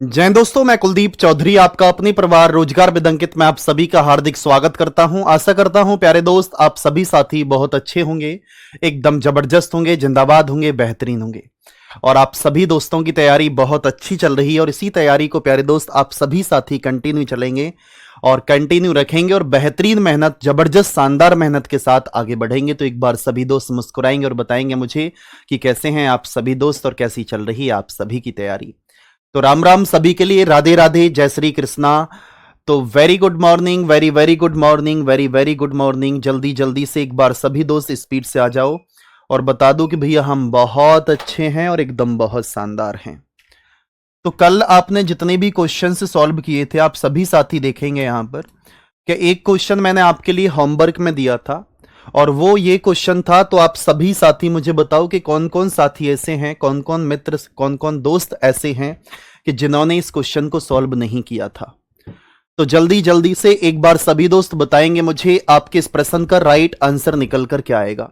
जय दोस्तों, मैं कुलदीप चौधरी आपका अपनी परिवार रोजगार विदंकित में आप सभी का हार्दिक स्वागत करता हूं। आशा करता हूं प्यारे दोस्त आप सभी साथी बहुत अच्छे होंगे, एकदम जबरदस्त होंगे, जिंदाबाद होंगे, बेहतरीन होंगे और आप सभी दोस्तों की तैयारी बहुत अच्छी चल रही है और इसी तैयारी को प्यारे दोस्त आप सभी साथी कंटिन्यू चलेंगे और कंटिन्यू रखेंगे और बेहतरीन मेहनत, जबरदस्त शानदार मेहनत के साथ आगे बढ़ेंगे। तो एक बार सभी दोस्त मुस्कुराएंगे और बताएंगे मुझे कि कैसे हैं आप सभी दोस्त और कैसी चल रही है आप सभी की तैयारी। तो राम राम सभी के लिए, राधे राधे, जय श्री कृष्णा। तो very good morning, very very good morning, very very good morning. जल्दी जल्दी से एक बार सभी दोस्त स्पीड से आ जाओ और बता दो कि भैया हम बहुत अच्छे हैं और एकदम बहुत शानदार हैं। तो कल आपने जितने भी क्वेश्चन सॉल्व किए थे आप सभी साथी देखेंगे यहां पर कि एक क्वेश्चन मैंने आपके लिए होमवर्क में दिया था और वो ये क्वेश्चन था। तो आप सभी साथी मुझे बताओ कि कौन कौन साथी ऐसे हैं, कौन कौन मित्र, कौन कौन दोस्त ऐसे हैं कि जिन्होंने इस क्वेश्चन को सॉल्व नहीं किया था। तो जल्दी जल्दी से एक बार सभी दोस्त बताएंगे मुझे आपके इस प्रश्न का राइट आंसर निकल कर क्या आएगा।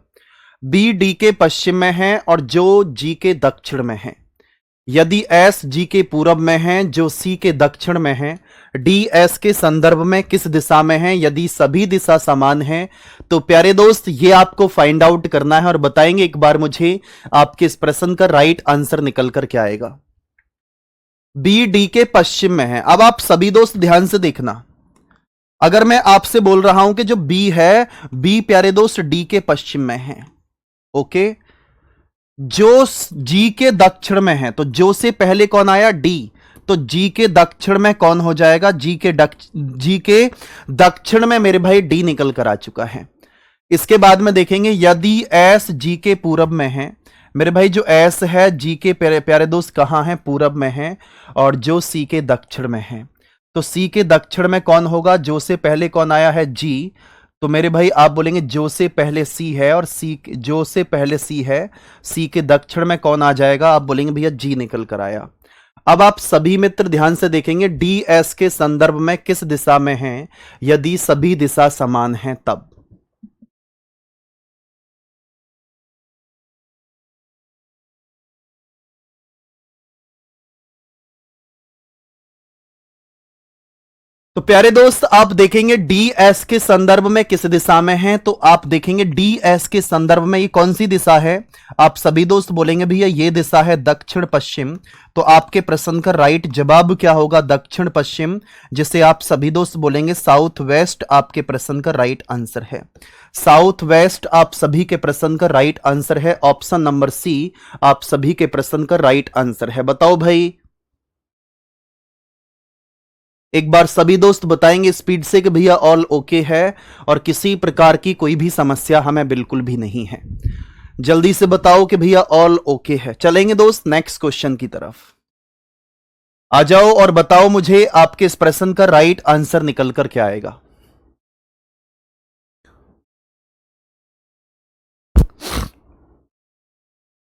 बी डी के पश्चिम में है और जो जी के दक्षिण में है। यदि एस जी के पूरब में है, जो सी के दक्षिण में है, डी एस के संदर्भ में किस दिशा में है, यदि सभी दिशा समान है। तो प्यारे दोस्त ये आपको फाइंड आउट करना है और बताएंगे एक बार मुझे आपके इस प्रश्न का राइट आंसर निकल कर क्या आएगा। बी डी के पश्चिम में है। अब आप सभी दोस्त ध्यान से देखना, अगर मैं आपसे बोल रहा हूं कि जो बी है, बी प्यारे दोस्त डी के पश्चिम में है, ओके। जो जी के दक्षिण में है, तो जो से पहले कौन आया, डी, तो जी के दक्षिण में कौन हो जाएगा, जी के दक्षिण में मेरे भाई डी निकल कर आ चुका है। इसके बाद में देखेंगे यदि एस जी के पूरब में है, मेरे भाई जो एस है जी के प्यारे दोस्त कहां है, पूरब में है, और जो सी के दक्षिण में है, तो सी के दक्षिण में कौन होगा, जो से पहले कौन आया है, जी, तो मेरे भाई आप बोलेंगे जो से पहले सी है और सी, जो से पहले सी है, सी के दक्षिण में कौन आ जाएगा, आप बोलेंगे भैया जी निकल कर आया। अब आप सभी मित्र ध्यान से देखेंगे डी एस के संदर्भ में किस दिशा में है, यदि सभी दिशा समान है तब। तो प्यारे दोस्त आप देखेंगे डी एस के संदर्भ में किस दिशा में है, तो आप देखेंगे डी एस के संदर्भ में ये कौन सी दिशा है, आप सभी दोस्त बोलेंगे भैया ये दिशा है दक्षिण पश्चिम। तो आपके प्रश्न का राइट जवाब क्या होगा, दक्षिण पश्चिम, जिसे आप सभी दोस्त बोलेंगे साउथ वेस्ट। आपके प्रश्न का राइट आंसर है साउथ वेस्ट। आप सभी के प्रश्न का राइट आंसर है ऑप्शन नंबर सी। आप सभी के प्रश्न का राइट आंसर है। बताओ भाई, एक बार सभी दोस्त बताएंगे स्पीड से कि भैया ऑल ओके है और किसी प्रकार की कोई भी समस्या हमें बिल्कुल भी नहीं है। जल्दी से बताओ कि भैया ऑल ओके है। चलेंगे दोस्त नेक्स्ट क्वेश्चन की तरफ, आ जाओ और बताओ मुझे आपके इस प्रश्न का राइट आंसर निकल कर क्या आएगा।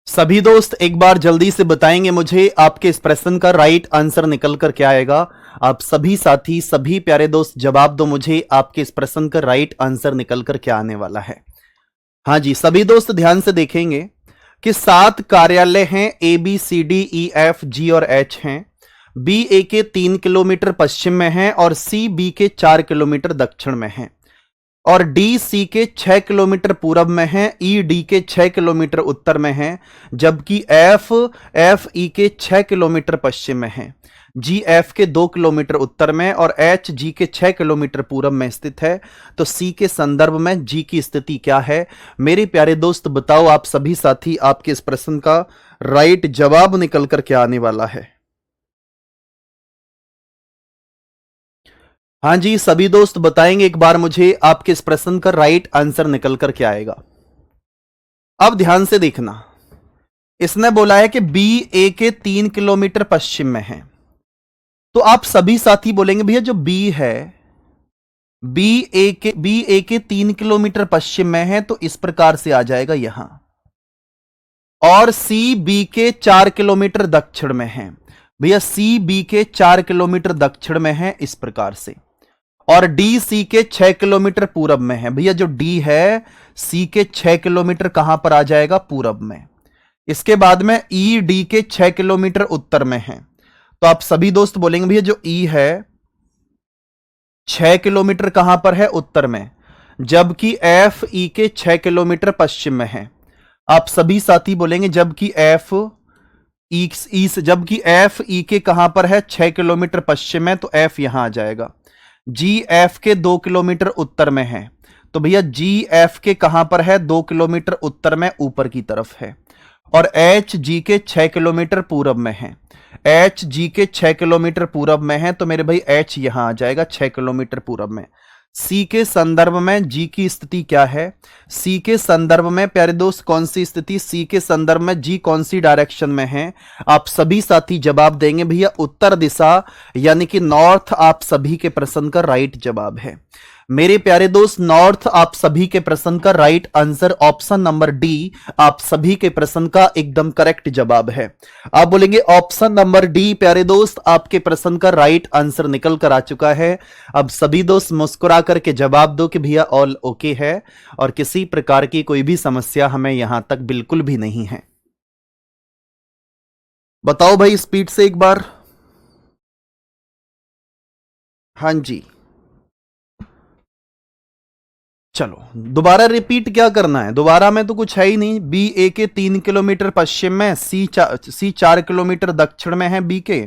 सभी दोस्त एक बार जल्दी से बताएंगे मुझे आपके इस प्रश्न का राइट आंसर निकल कर क्या आएगा। आप सभी साथी, सभी प्यारे दोस्त जवाब दो मुझे आपके इस प्रश्न का राइट आंसर निकल कर क्या आने वाला है। हाँ जी, सभी दोस्त ध्यान से देखेंगे कि 7 कार्यालय हैं, A B C D E F G और एच हैं। बी ए के 3 किलोमीटर पश्चिम में है और सी बी के 4 किलोमीटर दक्षिण में है और डी सी के 6 किलोमीटर पूरब में है, ई डी के 6 किलोमीटर उत्तर में है, जबकि एफ ई के 6 किलोमीटर पश्चिम में है, जी एफ के 2 किलोमीटर उत्तर में और एच जी के 6 किलोमीटर पूरब में स्थित है। तो सी के संदर्भ में जी की स्थिति क्या है, मेरे प्यारे दोस्त बताओ आप सभी साथी, आपके इस प्रश्न का राइट जवाब निकल कर क्या आने वाला है। हाँ जी, सभी दोस्त बताएंगे एक बार मुझे आपके इस प्रश्न का राइट आंसर निकल कर क्या आएगा। अब ध्यान से देखना, इसने बोला है कि बी ए के 3 किलोमीटर पश्चिम में है, तो आप सभी साथी बोलेंगे भैया जो बी है, बी ए के 3 किलोमीटर पश्चिम में है, तो इस प्रकार से आ जाएगा यहां, और सी बी के 4 किलोमीटर दक्षिण में है, भैया सी बी के 4 किलोमीटर दक्षिण में है इस प्रकार से, और डी सी के 6 किलोमीटर पूरब में है, भैया जो डी है सी के 6 किलोमीटर कहां पर आ जाएगा, पूरब में। इसके बाद में ई डी के 6 किलोमीटर उत्तर में है, तो आप सभी दोस्त बोलेंगे भैया जो ई है 6 किलोमीटर कहां पर है? उत्तर में, जबकि एफ ई के 6 किलोमीटर पश्चिम में है। आप सभी साथी बोलेंगे जबकि एफ ई के कहां पर है? 6 किलोमीटर पश्चिम में, तो एफ यहां आ जाएगा। जी एफ के 2 किलोमीटर उत्तर में है, तो भैया जी एफ के कहां पर है? 2 किलोमीटर उत्तर में, ऊपर की तरफ है। और एच जी के 6 किलोमीटर पूरब में है। एच जी के 6 किलोमीटर पूरब में है, तो मेरे भाई एच यहां आ जाएगा 6 किलोमीटर पूरब में। सी के संदर्भ में जी की स्थिति क्या है? सी के संदर्भ में प्यारे दोस्त कौन सी स्थिति? सी के संदर्भ में जी कौन सी डायरेक्शन में है? आप सभी साथी जवाब देंगे भैया उत्तर दिशा, यानी कि नॉर्थ आप सभी के प्रश्न का राइट जवाब है। मेरे प्यारे दोस्त नॉर्थ आप सभी के प्रश्न का right answer option number D आप सभी के प्रश्न का एकदम करेक्ट जवाब है। आप बोलेंगे ऑप्शन नंबर डी प्यारे दोस्त आपके प्रश्न का राइट आंसर निकल कर आ चुका है। अब सभी दोस्त मुस्कुरा करके जवाब दो कि भैया ऑल ओके है और किसी प्रकार की कोई भी समस्या हमें यहां तक बिल्कुल भी नहीं है। बताओ भाई स्पीड से एक बार। हाँ जी, चलो दोबारा रिपीट क्या करना है? दोबारा में तो कुछ है ही नहीं। बी ए के 3 किलोमीटर पश्चिम में, सी 4 किलोमीटर दक्षिण में है बी के,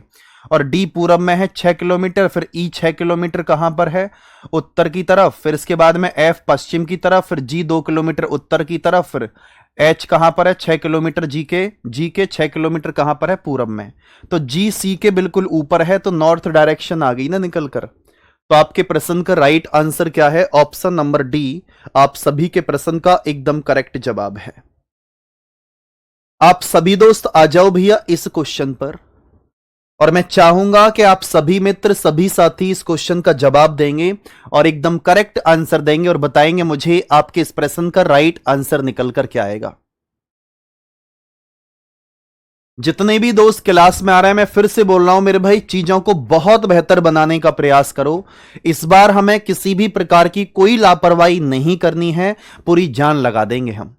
और डी पूरब में है 6 किलोमीटर। फिर ई 6 किलोमीटर कहां पर है? उत्तर की तरफ। फिर इसके बाद में एफ पश्चिम की तरफ, फिर जी 2 किलोमीटर उत्तर की तरफ, फिर एच कहां पर है? 6 किलोमीटर। जी के 6 किलोमीटर कहां पर है? पूरब में। तो जी सी के बिल्कुल ऊपर है, तो नॉर्थ डायरेक्शन आ गई ना निकल कर। तो आपके प्रश्न का राइट आंसर क्या है? ऑप्शन नंबर डी आप सभी के प्रश्न का एकदम करेक्ट जवाब है। आप सभी दोस्त आ जाओ भैया इस क्वेश्चन पर, और मैं चाहूंगा कि आप सभी मित्र सभी साथी इस क्वेश्चन का जवाब देंगे और एकदम करेक्ट आंसर देंगे और बताएंगे मुझे आपके इस प्रश्न का राइट आंसर निकल कर क्या आएगा। जितने भी दोस्त क्लास में आ रहे हैं, मैं फिर से बोल रहा हूं मेरे भाई, चीजों को बहुत बेहतर बनाने का प्रयास करो। इस बार हमें किसी भी प्रकार की कोई लापरवाही नहीं करनी है, पूरी जान लगा देंगे हम।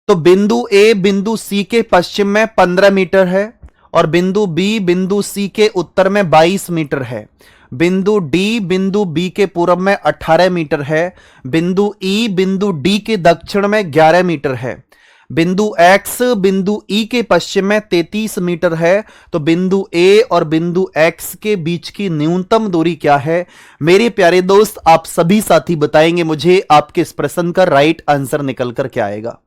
तो बिंदु ए बिंदु सी के पश्चिम में 15 मीटर है, और बिंदु बी बिंदु सी के उत्तर में 22 मीटर है। बिंदु डी बिंदु बी के पूर्व में 18 मीटर है। बिंदु ई बिंदु डी के दक्षिण में 11 मीटर है। बिंदु एक्स बिंदु ई के पश्चिम में 33 मीटर है। तो बिंदु ए और बिंदु एक्स के बीच की न्यूनतम दूरी क्या है? मेरे प्यारे दोस्त आप सभी साथी बताएंगे मुझे आपके इस प्रश्न का राइट आंसर निकल कर क्या आएगा।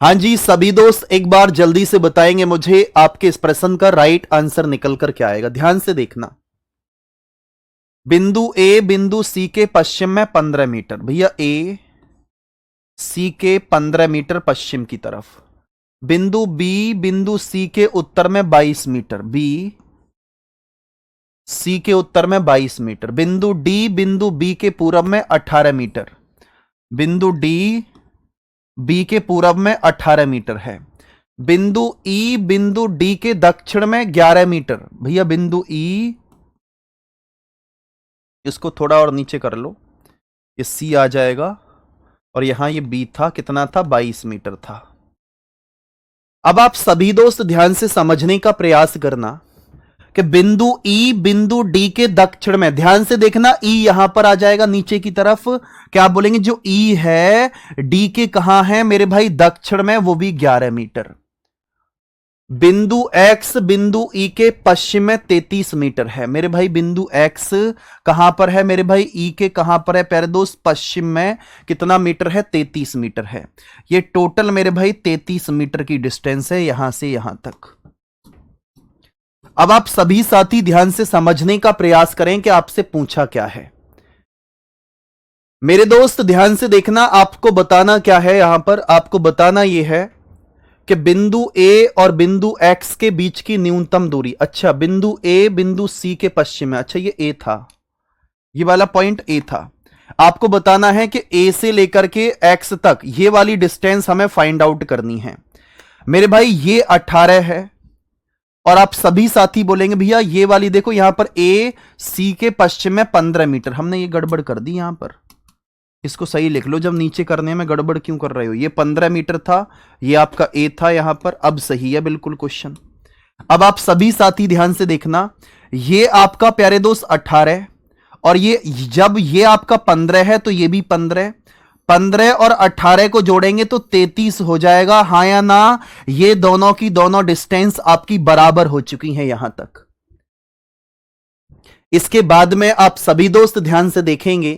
हां जी सभी दोस्त एक बार जल्दी से बताएंगे मुझे आपके इस प्रश्न का राइट आंसर निकल कर क्या आएगा। ध्यान से देखना। बिंदु ए बिंदु सी के पश्चिम में 15 मीटर, भैया ए सी के 15 मीटर पश्चिम की तरफ। बिंदु बी बिंदु सी के उत्तर में 22 मीटर, बी सी के उत्तर में 22 मीटर। बिंदु डी बिंदु बी के पूरब में 18 मीटर। बिंदु डी बी के पूरब में 18 मीटर है। बिंदु ई बिंदु डी के दक्षिण में 11 मीटर, भैया बिंदु ई, इसको थोड़ा और नीचे कर लो, ये सी आ जाएगा, और यहां ये बी था, कितना था? 22 मीटर था। अब आप सभी दोस्त ध्यान से समझने का प्रयास करना कि बिंदु ई बिंदु डी के दक्षिण में, ध्यान से देखना, ई यहां पर आ जाएगा नीचे की तरफ। क्या आप बोलेंगे जो ई है डी के कहां है मेरे भाई? दक्षिण में, वो भी 11 मीटर। बिंदु एक्स बिंदु ई के पश्चिम में 33 मीटर है मेरे भाई। बिंदु एक्स कहां पर है मेरे भाई? ई के कहां पर है प्यारे दोस्त? पश्चिम में। कितना मीटर है? 33 मीटर है। ये टोटल मेरे भाई 33 मीटर की डिस्टेंस है यहां से यहां तक। अब आप सभी साथी ध्यान से समझने का प्रयास करें कि आपसे पूछा क्या है। मेरे दोस्त ध्यान से देखना, आपको बताना क्या है यहां पर? आपको बताना यह है कि बिंदु ए और बिंदु एक्स के बीच की न्यूनतम दूरी। अच्छा, बिंदु ए बिंदु सी के पश्चिम में, अच्छा ये ए था, ये वाला पॉइंट ए था। आपको बताना है कि ए से लेकर के एक्स तक ये वाली डिस्टेंस हमें फाइंड आउट करनी है मेरे भाई। ये 18 है, और आप सभी साथी बोलेंगे भैया ये वाली देखो, यहां पर ए सी के पश्चिम में 15 मीटर। हमने ये गड़बड़ कर दी यहां पर, इसको सही लिख लो, जब नीचे करने में गड़बड़ क्यों कर रहे हो? ये 15 मीटर था, ये आपका ए था यहां पर। अब सही है बिल्कुल क्वेश्चन। अब आप सभी साथी ध्यान से देखना, ये आपका प्यारे दोस्त 18, और ये जब ये आपका 15 है तो ये भी 15, 15 और 18 को जोड़ेंगे तो 33 हो जाएगा, हाँ या ना? ये दोनों की दोनों डिस्टेंस आपकी बराबर हो चुकी हैं यहां तक। इसके बाद में आप सभी दोस्त ध्यान से देखेंगे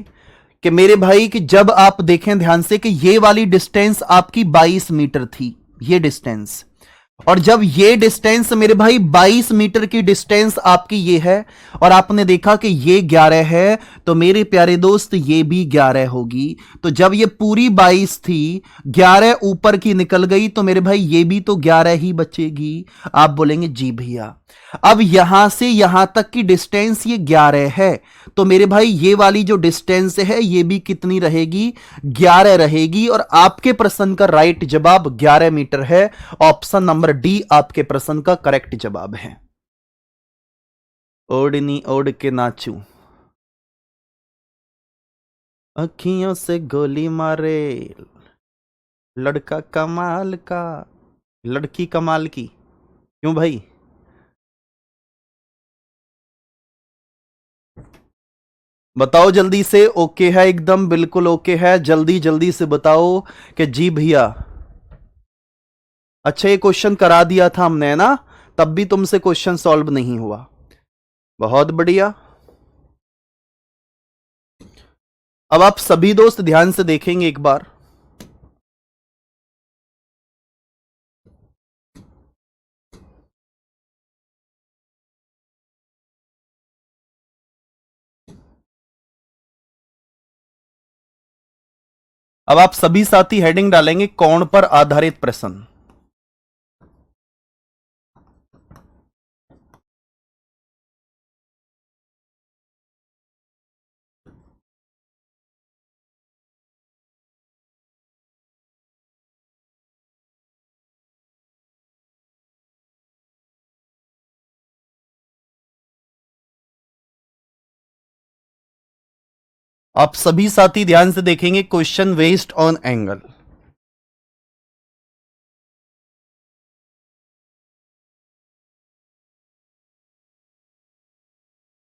कि मेरे भाई कि जब आप देखें ध्यान से कि ये वाली डिस्टेंस आपकी 22 मीटर थी, ये डिस्टेंस, और जब ये डिस्टेंस मेरे भाई 22 मीटर की डिस्टेंस आपकी ये है, और आपने देखा कि ये 11 है, तो मेरे प्यारे दोस्त ये भी 11 होगी। तो जब ये पूरी 22 थी, 11 ऊपर की निकल गई, तो मेरे भाई ये भी तो 11 ही बचेगी। आप बोलेंगे जी भैया, अब यहां से यहां तक की डिस्टेंस ये 11 है, तो मेरे भाई ये वाली जो डिस्टेंस है ये भी कितनी रहेगी? 11 रहेगी। और आपके प्रश्न का राइट जवाब 11 मीटर है। ऑप्शन नंबर डी आपके प्रश्न का करेक्ट जवाब है। ओढ़नी ओढ़ के नाचू, अखियों से गोली मारे, लड़का कमाल का, लड़की कमाल की। क्यों भाई? बताओ जल्दी से। ओके है, एकदम बिल्कुल ओके है। जल्दी जल्दी से बताओ कि जी भैया। अच्छा, ये क्वेश्चन करा दिया था हमने, है ना? तब भी तुमसे क्वेश्चन सॉल्व नहीं हुआ। बहुत बढ़िया। अब आप सभी दोस्त ध्यान से देखेंगे एक बार। अब आप सभी साथी हेडिंग डालेंगे कोण पर आधारित प्रश्न। आप सभी साथी ध्यान से देखेंगे क्वेश्चन बेस्ड ऑन एंगल।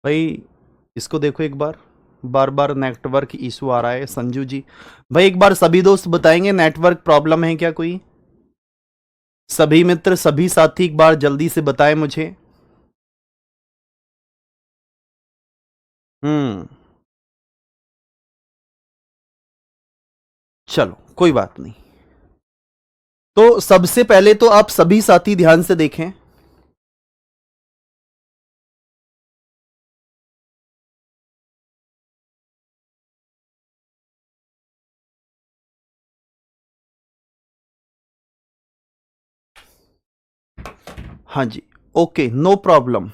भाई इसको देखो एक बार, बार बार नेटवर्क इशू आ रहा है संजू जी। भाई एक बार सभी दोस्त बताएंगे नेटवर्क प्रॉब्लम है क्या कोई? सभी मित्र, सभी साथी एक बार जल्दी से बताएं मुझे। चलो कोई बात नहीं। तो सबसे पहले तो आप सभी साथी ध्यान से देखें। हाँ जी, ओके, नो प्रॉब्लम।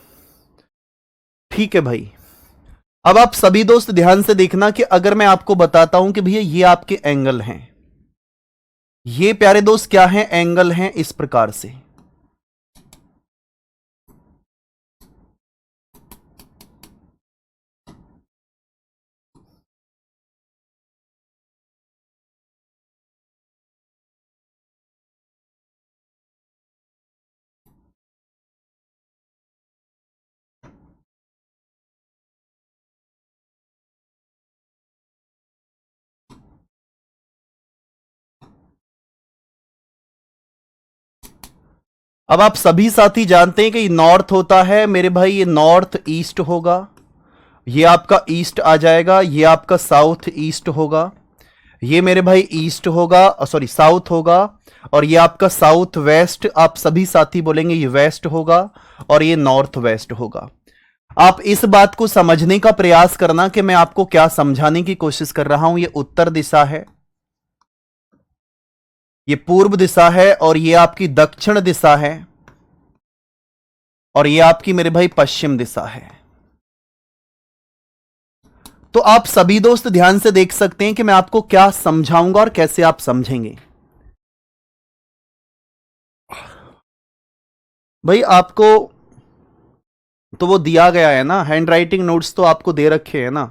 ठीक है भाई। अब आप सभी दोस्त ध्यान से देखना कि अगर मैं आपको बताता हूं कि भैया ये आपके एंगल हैं, ये प्यारे दोस्त क्या हैं? एंगल हैं इस प्रकार से। अब आप सभी साथी जानते हैं कि नॉर्थ होता है मेरे भाई, ये नॉर्थ ईस्ट होगा, ये आपका ईस्ट आ जाएगा, ये आपका साउथ ईस्ट होगा, ये मेरे भाई ईस्ट होगा, सॉरी साउथ होगा, और ये आपका साउथ वेस्ट, आप सभी साथी बोलेंगे ये वेस्ट होगा, और ये नॉर्थ वेस्ट होगा। आप इस बात को समझने का प्रयास करना कि मैं आपको क्या समझाने की कोशिश कर रहा हूं। ये उत्तर दिशा है, ये पूर्व दिशा है, और ये आपकी दक्षिण दिशा है, और ये आपकी मेरे भाई पश्चिम दिशा है। तो आप सभी दोस्त ध्यान से देख सकते हैं कि मैं आपको क्या समझाऊंगा और कैसे आप समझेंगे। भाई आपको तो वो दिया गया है ना, हैंड राइटिंग नोट्स तो आपको दे रखे हैं ना,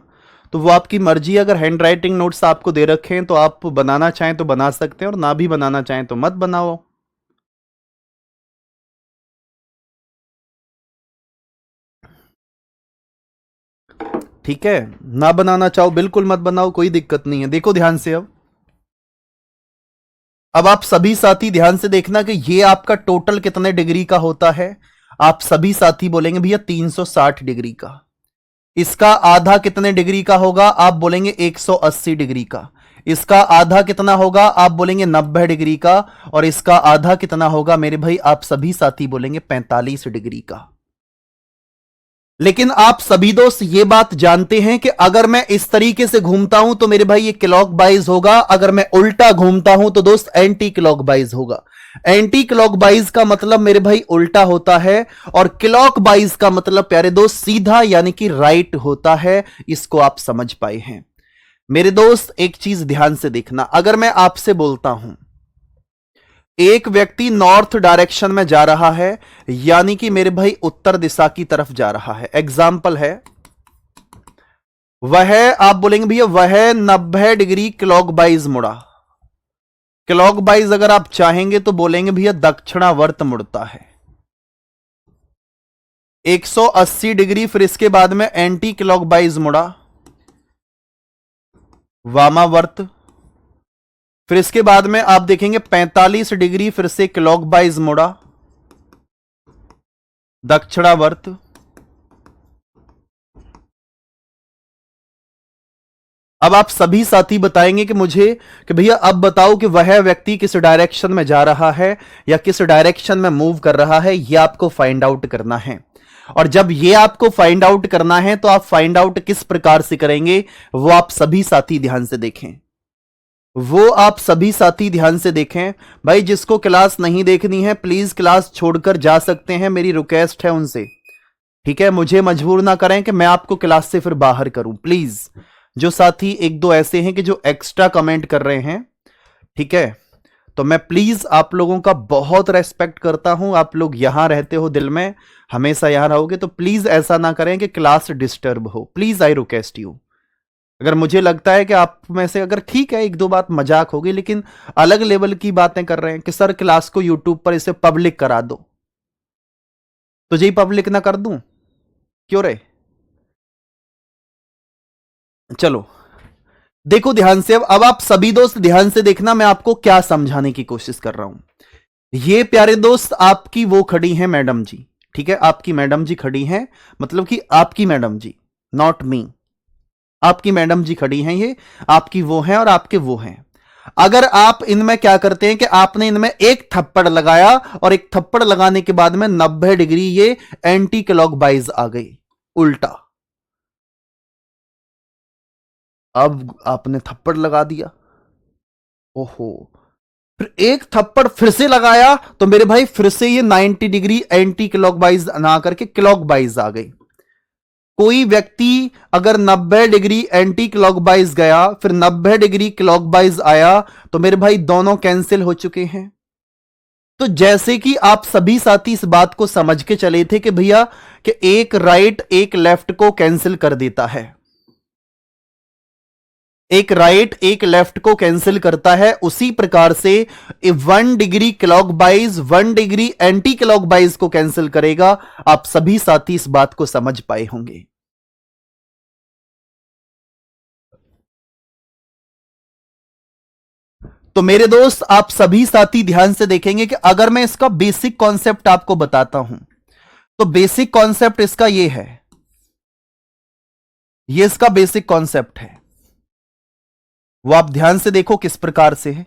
तो वो आपकी मर्जी है। अगर हैंड राइटिंग नोट्स आपको दे रखे हैं तो आप बनाना चाहें तो बना सकते हैं, और ना भी बनाना चाहें तो मत बनाओ। ठीक है, ना बनाना चाहो बिल्कुल मत बनाओ, कोई दिक्कत नहीं है। देखो ध्यान से, अब आप सभी साथी ध्यान से देखना कि ये आपका टोटल कितने डिग्री का होता है। आप सभी साथी बोलेंगे भैया 360 डिग्री का। इसका आधा कितने डिग्री का होगा? आप बोलेंगे 180 डिग्री का। इसका आधा कितना होगा? आप बोलेंगे 90 डिग्री का। और इसका आधा कितना होगा मेरे भाई? आप सभी साथी बोलेंगे 45 डिग्री का। लेकिन आप सभी दोस्त ये बात जानते हैं कि अगर मैं इस तरीके से घूमता हूं तो मेरे भाई ये क्लॉकवाइज होगा, अगर मैं उल्टा घूमता हूं तो दोस्त एंटी क्लॉकवाइज होगा। एंटी क्लॉकवाइज का मतलब मेरे भाई उल्टा होता है, और क्लॉकवाइज का मतलब प्यारे दोस्त सीधा यानी कि राइट होता है। इसको आप समझ पाए हैं मेरे दोस्त? एक चीज ध्यान से देखना, अगर मैं आपसे बोलता हूं एक व्यक्ति नॉर्थ डायरेक्शन में जा रहा है, यानी कि मेरे भाई उत्तर दिशा की तरफ जा रहा है, एग्जाम्पल है वह, आप बोलेंगे भैया वह 90 डिग्री क्लॉकवाइज मुड़ा। क्लॉकवाइज अगर आप चाहेंगे तो बोलेंगे भैया दक्षिणावर्त मुड़ता है। 180 डिग्री, फिर इसके बाद में एंटी क्लॉकवाइज मुड़ा, वामावर्त। फिर इसके बाद में आप देखेंगे 45 डिग्री, फिर से क्लॉकवाइज मुड़ा, दक्षिणावर्त। अब आप सभी साथी बताएंगे कि मुझे कि भैया अब बताओ कि वह व्यक्ति किस डायरेक्शन में जा रहा है या किस डायरेक्शन में मूव कर रहा है, यह आपको फाइंड आउट करना है। और जब यह आपको फाइंड आउट करना है तो आप फाइंड आउट किस प्रकार से करेंगे, वो आप सभी साथी ध्यान से देखें। वो आप सभी साथी ध्यान से देखें। भाई जिसको क्लास नहीं देखनी है प्लीज क्लास छोड़कर जा सकते हैं, मेरी रिक्वेस्ट है उनसे, ठीक है? मुझे मजबूर ना करें कि मैं आपको क्लास से फिर बाहर करूं, प्लीज। जो साथी एक दो ऐसे हैं कि जो एक्स्ट्रा कमेंट कर रहे हैं, ठीक है, तो मैं प्लीज आप लोगों का बहुत रेस्पेक्ट करता हूं। आप लोग यहां रहते हो, दिल में हमेशा यहां रहोगे, तो प्लीज ऐसा ना करें कि क्लास डिस्टर्ब हो, प्लीज आई रिक्वेस्ट यू। अगर मुझे लगता है कि आप में से अगर ठीक है एक दो बात मजाक होगी, लेकिन अलग लेवल की बातें कर रहे हैं कि सर क्लास को यूट्यूब पर इसे पब्लिक करा दो, तो जी पब्लिक ना कर दूं क्यों रे? चलो देखो ध्यान से, अब आप सभी दोस्त ध्यान से देखना, मैं आपको क्या समझाने की कोशिश कर रहा हूं। ये प्यारे दोस्त आपकी वो खड़ी हैं मैडम जी, ठीक है, आपकी मैडम जी खड़ी हैं, मतलब कि आपकी मैडम जी, नॉट मी, आपकी मैडम जी खड़ी हैं, ये आपकी वो हैं और आपके वो हैं। अगर आप इनमें क्या करते हैं कि आपने इनमें एक थप्पड़ लगाया और एक थप्पड़ लगाने के बाद में 90 डिग्री ये एंटी क्लॉकवाइज आ गई, उल्टा। अब आपने थप्पड़ लगा दिया, ओहो, फिर एक थप्पड़ फिर से लगाया तो मेरे भाई फिर से ये 90 डिग्री एंटी क्लॉकवाइज ना करके क्लॉकवाइज आ गई। कोई व्यक्ति अगर 90 डिग्री एंटी क्लॉकवाइज गया फिर 90 डिग्री क्लॉकवाइज आया तो मेरे भाई दोनों कैंसिल हो चुके हैं। तो जैसे कि आप सभी साथी इस बात को समझ के चले थे कि भैया कि एक राइट एक लेफ्ट को कैंसिल कर देता है, एक राइट एक लेफ्ट को कैंसिल करता है, उसी प्रकार से 1 degree clockwise 1 degree anti clockwise को कैंसिल करेगा। आप सभी साथी इस बात को समझ पाए होंगे। तो मेरे दोस्त आप सभी साथी ध्यान से देखेंगे कि अगर मैं इसका बेसिक कॉन्सेप्ट आपको बताता हूं तो बेसिक कॉन्सेप्ट इसका ये है, ये इसका बेसिक कॉन्सेप्ट है, वो आप ध्यान से देखो किस प्रकार से है।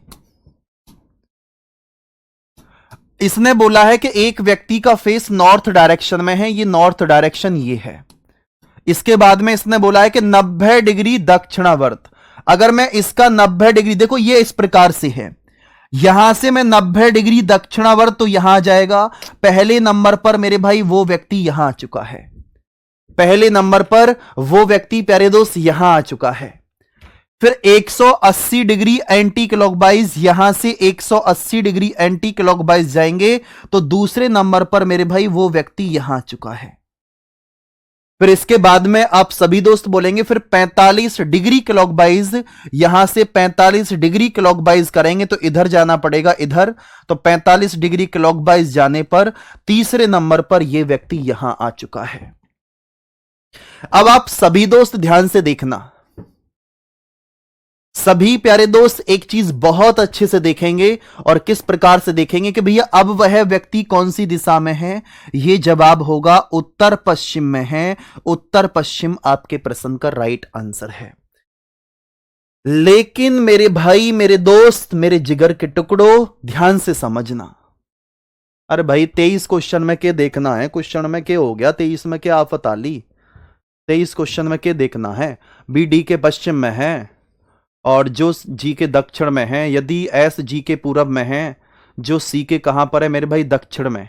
इसने बोला है कि एक व्यक्ति का फेस नॉर्थ डायरेक्शन में है, ये नॉर्थ डायरेक्शन ये है। इसके बाद में इसने बोला है कि 90 डिग्री दक्षिणावर्त। अगर मैं इसका 90 डिग्री, देखो ये इस प्रकार से है, यहां से मैं 90 डिग्री दक्षिणावर्त तो यहां आ जाएगा। पहले नंबर पर मेरे भाई वो व्यक्ति यहां आ चुका है, पहले नंबर पर वो व्यक्ति प्यारे दोस्त यहां आ चुका है। फिर 180 डिग्री एंटी क्लॉकवाइज, यहां से 180 डिग्री एंटी क्लॉकवाइज जाएंगे तो दूसरे नंबर पर मेरे भाई वो व्यक्ति यहां आ चुका है। फिर इसके बाद में आप सभी दोस्त बोलेंगे फिर 45 डिग्री क्लॉकवाइज, यहां से 45 डिग्री क्लॉकवाइज करेंगे तो इधर जाना पड़ेगा, इधर, तो 45 डिग्री क्लॉकवाइज जाने पर तीसरे नंबर पर यह व्यक्ति यहां आ चुका है। अब आप सभी दोस्त ध्यान से देखना, सभी प्यारे दोस्त एक चीज बहुत अच्छे से देखेंगे और किस प्रकार से देखेंगे कि भैया अब वह व्यक्ति कौन सी दिशा में है। यह जवाब होगा उत्तर पश्चिम में है। उत्तर पश्चिम आपके प्रश्न का राइट आंसर है। लेकिन मेरे भाई, मेरे दोस्त, मेरे जिगर के टुकड़ों, ध्यान से समझना। अरे भाई 23 क्वेश्चन में क्या देखना है? क्वेश्चन में क्या हो गया? 23 में क्या आफत आ ली? 23 क्वेश्चन में क्या देखना है? बी डी के पश्चिम में है और जो जी के दक्षिण में है। यदि एस जी के पूरब में है, जो सी के कहां पर है मेरे भाई? दक्षिण में।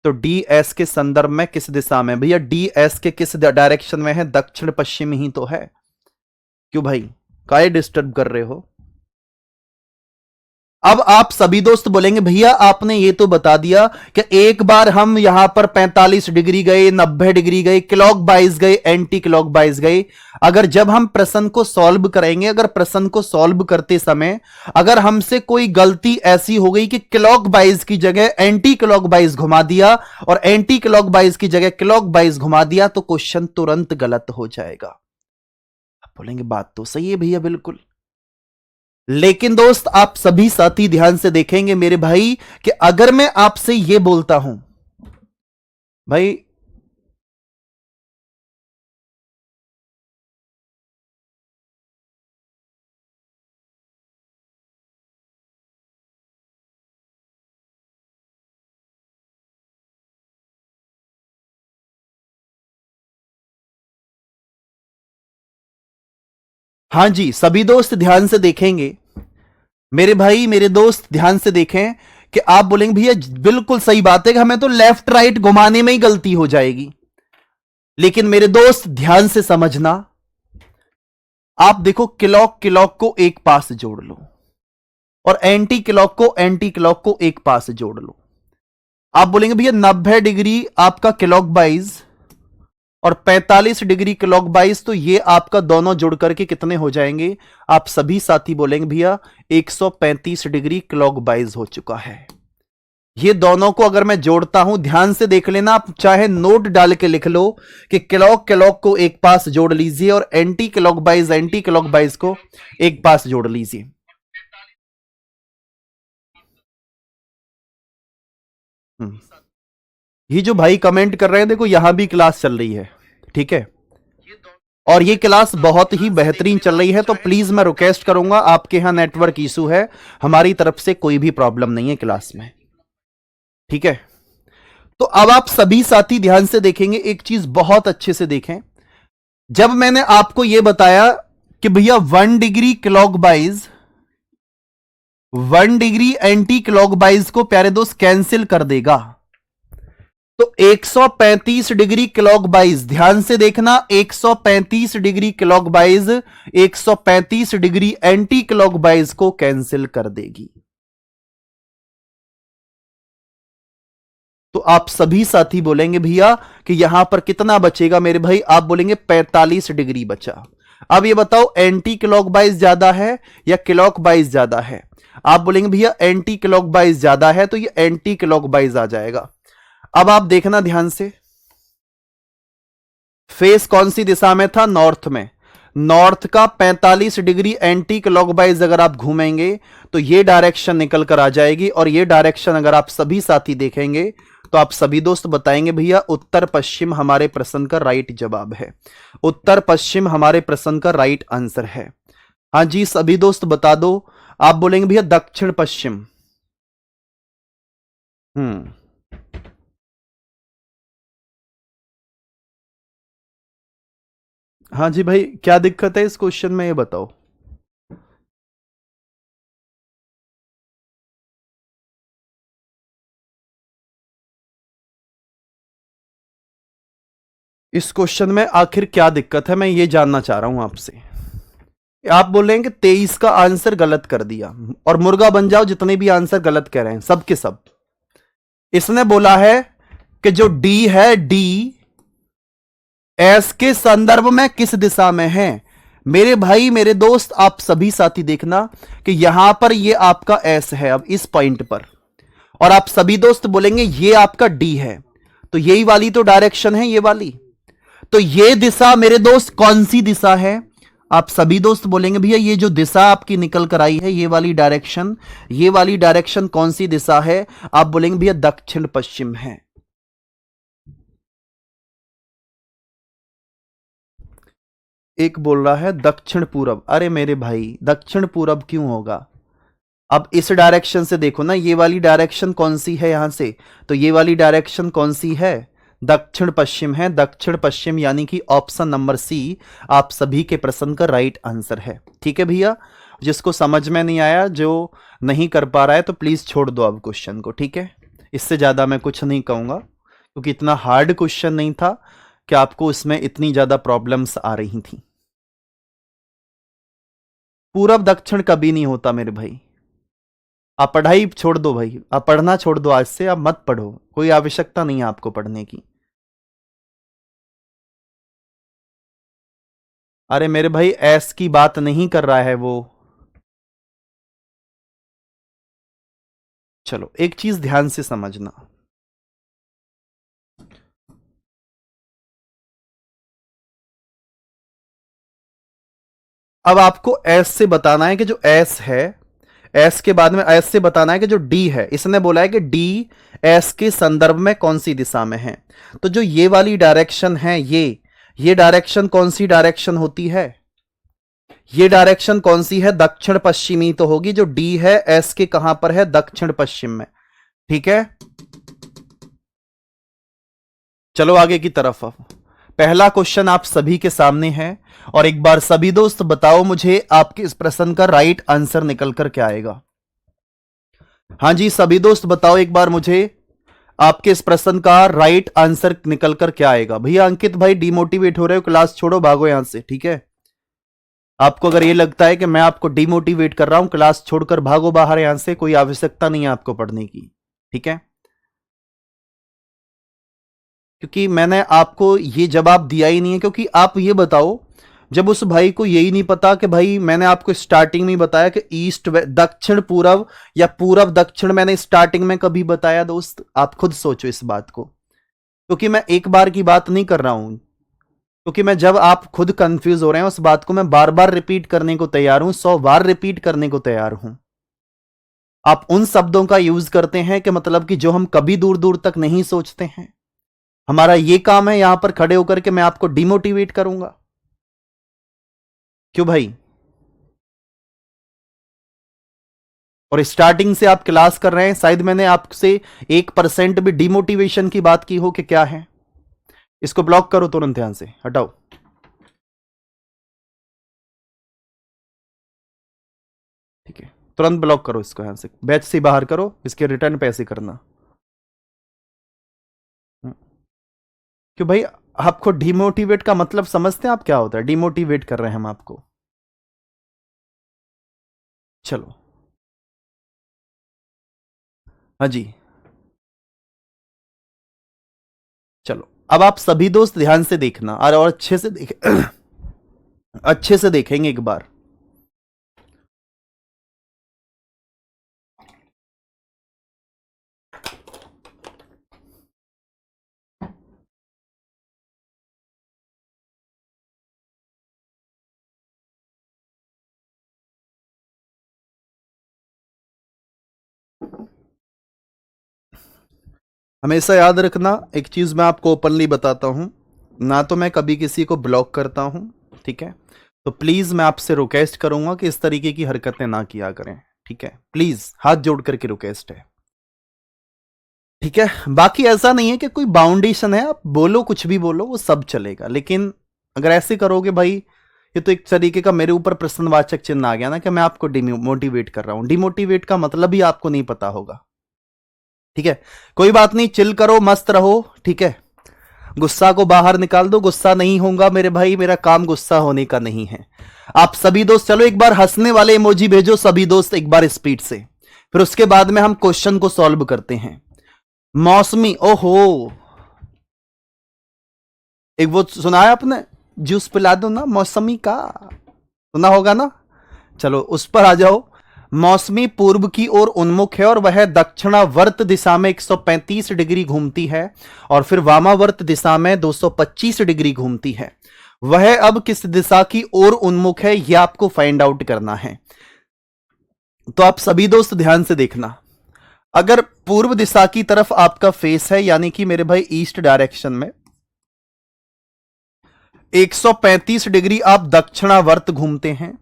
तो डी एस के संदर्भ में किस दिशा में? भैया डी एस के किस डायरेक्शन में है? दक्षिण पश्चिम ही तो है। क्यों भाई, काहे डिस्टर्ब कर रहे हो? अब आप सभी दोस्त बोलेंगे भैया आपने ये तो बता दिया कि एक बार हम यहां पर 45 डिग्री गए, 90 डिग्री गए, क्लॉक वाइज गए, एंटी क्लॉक वाइज गए। अगर जब हम प्रश्न को सॉल्व करेंगे, अगर प्रश्न को सॉल्व करते समय अगर हमसे कोई गलती ऐसी हो गई कि क्लॉक वाइज की जगह एंटी क्लॉक वाइज घुमा दिया और एंटी क्लॉक वाइज की जगह क्लॉक वाइज घुमा दिया, तो क्वेश्चन तुरंत गलत हो जाएगा। आप बोलेंगे बात तो सही है भैया, बिल्कुल। लेकिन दोस्त आप सभी साथी ध्यान से देखेंगे मेरे भाई कि अगर मैं आपसे यह बोलता हूं भाई, हां जी सभी दोस्त ध्यान से देखेंगे मेरे भाई, मेरे दोस्त ध्यान से देखें कि आप बोलेंगे भैया बिल्कुल सही बात है कि हमें तो लेफ्ट राइट घुमाने में ही गलती हो जाएगी। लेकिन मेरे दोस्त ध्यान से समझना, आप देखो क्लॉक क्लॉक को एक पास जोड़ लो और एंटी क्लॉक को एंटी क्लॉक को एक पास जोड़ लो। आप बोलेंगे भैया 90 डिग्री आपका क्लॉक वाइज और 45 डिग्री क्लॉक वाइज, तो ये आपका दोनों जुड़ करके कितने हो जाएंगे? आप सभी साथी बोलेंगे भैया 135 डिग्री क्लॉक वाइज हो चुका है। ये दोनों को अगर मैं जोड़ता हूं, ध्यान से देख लेना, आप चाहे नोट डाल के लिख लो कि क्लॉक क्लॉक को एक पास जोड़ लीजिए और एंटी क्लॉक वाइज को एक पास जोड़ लीजिए। ये जो भाई कमेंट कर रहे हैं, देखो यहां भी क्लास चल रही है, ठीक है, और ये क्लास बहुत ही बेहतरीन चल रही है। तो प्लीज मैं रिक्वेस्ट करूंगा, आपके यहां नेटवर्क इशू है, हमारी तरफ से कोई भी प्रॉब्लम नहीं है क्लास में, ठीक है। तो अब आप सभी साथी ध्यान से देखेंगे, एक चीज बहुत अच्छे से देखें। जब मैंने आपको यह बताया कि भैया 1 degree clock wise, 1 degree anti clock wise को प्यारे दोस्त कैंसिल कर देगा, तो 135 डिग्री क्लॉक वाइज, ध्यान से देखना, 135 degree clock wise 135 degree anti clock wise को कैंसिल कर देगी। तो आप सभी साथी बोलेंगे भैया कि यहां पर कितना बचेगा मेरे भाई? आप बोलेंगे 45 डिग्री बचा। अब ये बताओ एंटी क्लॉक वाइज ज्यादा है या क्लॉक वाइज ज्यादा है? आप बोलेंगे भैया एंटी क्लॉक वाइज ज्यादा है, तो ये एंटी क्लॉक वाइज आ जाएगा। अब आप देखना ध्यान से, फेस कौन सी दिशा में था? नॉर्थ में। नॉर्थ का 45 डिग्री एंटी क्लॉकवाइज अगर आप घूमेंगे तो ये डायरेक्शन निकल कर आ जाएगी, और ये डायरेक्शन अगर आप सभी साथी देखेंगे तो आप सभी दोस्त बताएंगे भैया उत्तर पश्चिम हमारे प्रश्न का राइट जवाब है। उत्तर पश्चिम हमारे प्रश्न का राइट आंसर है। हां जी सभी दोस्त बता दो। आप बोलेंगे भैया दक्षिण पश्चिम। हाँ जी भाई, क्या दिक्कत है इस क्वेश्चन में, ये बताओ। इस क्वेश्चन में आखिर क्या दिक्कत है, मैं ये जानना चाह रहा हूं आपसे। आप बोल रहे हैं कि 23 का आंसर गलत कर दिया, और मुर्गा बन जाओ जितने भी आंसर गलत कह रहे हैं सब के सब। इसने बोला है कि जो डी है, डी एस के संदर्भ में किस दिशा में है। मेरे भाई मेरे दोस्त आप सभी साथी देखना कि यहां पर ये आपका एस है, अब इस पॉइंट पर, और आप सभी दोस्त बोलेंगे ये आपका डी है, तो यही वाली तो डायरेक्शन है, ये वाली। तो ये दिशा मेरे दोस्त कौन सी दिशा है? आप सभी दोस्त बोलेंगे भैया ये जो दिशा आपकी निकल कर आई है, ये वाली डायरेक्शन कौन सी दिशा है? आप बोलेंगे भैया दक्षिण पश्चिम है। एक बोल रहा है दक्षिण पूरब। अरे मेरे भाई दक्षिण पूरब क्यों होगा? अब इस डायरेक्शन से देखो ना, ये वाली डायरेक्शन कौन सी है यहां से? तो ये वाली डायरेक्शन कौन सी है? दक्षिण पश्चिम है। दक्षिण पश्चिम यानी कि ऑप्शन नंबर सी आप सभी के प्रश्न का राइट आंसर है। ठीक है भैया, जिसको समझ में नहीं आया, जो नहीं कर पा रहा है, तो प्लीज छोड़ दो अब क्वेश्चन को। ठीक है, इससे ज्यादा मैं कुछ नहीं कहूंगा, क्योंकि इतना हार्ड क्वेश्चन नहीं था कि आपको इसमें इतनी ज्यादा प्रॉब्लम्स आ रही थी। पूरब दक्षिण कभी नहीं होता मेरे भाई। आप पढ़ाई छोड़ दो भाई, आप पढ़ना छोड़ दो, आज से आप मत पढ़ो, कोई आवश्यकता नहीं है आपको पढ़ने की। अरे मेरे भाई ऐस की बात नहीं कर रहा है वो। चलो एक चीज ध्यान से समझना, अब आपको एस से बताना है कि जो एस है, एस के बाद में एस से बताना है कि जो डी है, इसने बोला है कि डी एस के संदर्भ में कौन सी दिशा में है। तो जो ये वाली डायरेक्शन है, ये डायरेक्शन कौन सी डायरेक्शन होती है? ये डायरेक्शन कौन सी है? दक्षिण पश्चिमी तो होगी। जो डी है एस के कहां पर है? दक्षिण पश्चिम में। ठीक है, चलो आगे की तरफ। अब पहला क्वेश्चन आप सभी के सामने है, और एक बार सभी दोस्त बताओ मुझे आपके इस प्रश्न का राइट आंसर निकल कर क्या आएगा। हाँ जी सभी दोस्त बताओ एक बार मुझे आपके इस प्रश्न का राइट आंसर निकल कर क्या आएगा। भैया अंकित भाई डिमोटिवेट हो रहे हो, क्लास छोड़ो, भागो यहां से। ठीक है, आपको अगर ये लगता है कि मैं आपको डिमोटिवेट कर रहा हूं, क्लास छोड़कर भागो बाहर यहां से, कोई आवश्यकता नहीं है आपको पढ़ने की। ठीक है, क्योंकि मैंने आपको ये जवाब दिया ही नहीं है। क्योंकि आप ये बताओ, जब उस भाई को यही नहीं पता कि भाई मैंने आपको स्टार्टिंग में बताया कि ईस्ट दक्षिण पूरब या पूरब दक्षिण, मैंने स्टार्टिंग में कभी बताया दोस्त? आप खुद सोचो इस बात को, क्योंकि मैं एक बार की बात नहीं कर रहा हूं, क्योंकि मैं जब आप खुद कंफ्यूज हो रहे हैं उस बात को मैं बार बार रिपीट करने को तैयार हूं, 100 बार रिपीट करने को तैयार हूं। आप उन शब्दों का यूज करते हैं कि मतलब कि जो हम कभी दूर दूर तक नहीं सोचते हैं। हमारा ये काम है यहां पर खड़े होकर के मैं आपको डिमोटिवेट करूंगा? क्यों भाई? और स्टार्टिंग से आप क्लास कर रहे हैं, शायद मैंने आपसे 1% भी डिमोटिवेशन की बात की हो कि क्या है। इसको ब्लॉक करो तुरंत, ध्यान से हटाओ। ठीक है, तुरंत ब्लॉक करो इसको, यहां से बैच से बाहर करो, इसके रिटर्न पैसे करना। क्यों भाई? आपको डिमोटिवेट का मतलब समझते हैं आप क्या होता है? डिमोटिवेट कर रहे हैं हम आपको। चलो हाँ जी, चलो अब आप सभी दोस्त ध्यान से देखना, और अच्छे से देख अच्छे से देखेंगे एक बार। हमेशा याद रखना एक चीज मैं आपको ओपनली बताता हूं, ना तो मैं कभी किसी को ब्लॉक करता हूं। ठीक है, तो प्लीज मैं आपसे रिक्वेस्ट करूंगा कि इस तरीके की हरकतें ना किया करें। ठीक है, प्लीज हाथ जोड़ करके रिक्वेस्ट है। ठीक है, बाकी ऐसा नहीं है कि कोई बाउंडेशन है, आप बोलो कुछ भी बोलो वो सब चलेगा, लेकिन अगर ऐसे करोगे भाई, ये तो एक तरीके का मेरे ऊपर प्रश्नवाचक चिन्ह आ गया ना कि मैं आपको डिमोटिवेट कर रहा हूं। डिमोटिवेट का मतलब ही आपको नहीं पता होगा। ठीक है, कोई बात नहीं, चिल करो, मस्त रहो। ठीक है, गुस्सा को बाहर निकाल दो, गुस्सा नहीं होगा मेरे भाई, मेरा काम गुस्सा होने का नहीं है। आप सभी दोस्त चलो एक बार हंसने वाले इमोजी भेजो सभी दोस्त एक बार स्पीड से, फिर उसके बाद में हम क्वेश्चन को सॉल्व करते हैं। मौसमी, ओहो, एक वो सुना है आपने, जूस पिला दो ना मौसमी का, सुना होगा ना? चलो उस पर आ जाओ। मौसमी पूर्व की ओर उन्मुख है और वह दक्षिणावर्त दिशा में 135 डिग्री घूमती है और फिर वामावर्त दिशा में 225 डिग्री घूमती है। वह अब किस दिशा की ओर उन्मुख है यह आपको फाइंड आउट करना है। तो आप सभी दोस्त ध्यान से देखना, अगर पूर्व दिशा की तरफ आपका फेस है यानी कि मेरे भाई ईस्ट डायरेक्शन में 135 डिग्री आप दक्षिणावर्त घूमते हैं,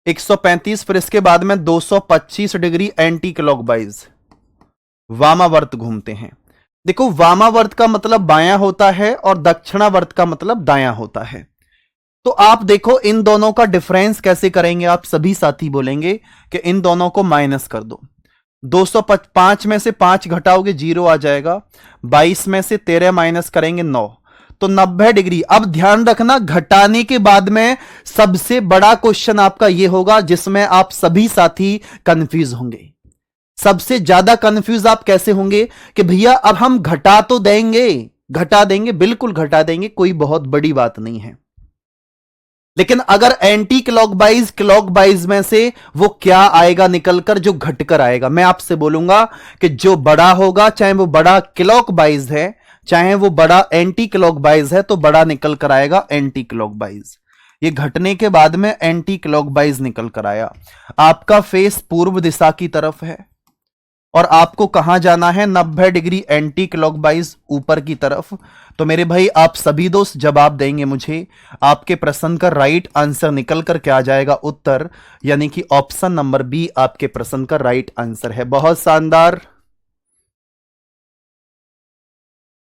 135, फिर इसके बाद में 225 डिग्री एंटी क्लॉकवाइज वामावर्त घूमते हैं। देखो वामावर्त का मतलब बायां होता है और दक्षिणावर्त का मतलब दायां होता है। तो आप देखो इन दोनों का डिफरेंस कैसे करेंगे। आप सभी साथी बोलेंगे कि इन दोनों को माइनस कर दो। 205 में से 5 घटाओगे 0 आ जाएगा, 22 में से 13 माइनस करेंगे 9, तो 90 डिग्री। अब ध्यान रखना घटाने के बाद में सबसे बड़ा क्वेश्चन आपका यह होगा जिसमें आप सभी साथी कंफ्यूज होंगे। सबसे ज्यादा कंफ्यूज आप कैसे होंगे कि भैया अब हम घटा तो देंगे, घटा देंगे, बिल्कुल घटा देंगे, कोई बहुत बड़ी बात नहीं है, लेकिन अगर एंटी क्लॉकवाइज क्लॉकवाइज में से वो क्या आएगा निकलकर, जो घटकर आएगा। मैं आपसे बोलूंगा कि जो बड़ा होगा, चाहे वो बड़ा क्लॉकवाइज है चाहे वो बड़ा एंटी क्लॉकवाइज है, तो बड़ा निकल कर आएगा एंटी क्लॉकवाइज। ये घटने के बाद में एंटी क्लॉकवाइज निकल कर आया। आपका फेस पूर्व दिशा की तरफ है और आपको कहां जाना है, 90 डिग्री एंटी क्लॉकवाइज ऊपर की तरफ। तो मेरे भाई आप सभी दोस्त जवाब देंगे मुझे, आपके प्रश्न का राइट आंसर निकल कर क्या आ जाएगा, उत्तर, यानी कि ऑप्शन नंबर बी आपके प्रश्न का राइट आंसर है। बहुत शानदार,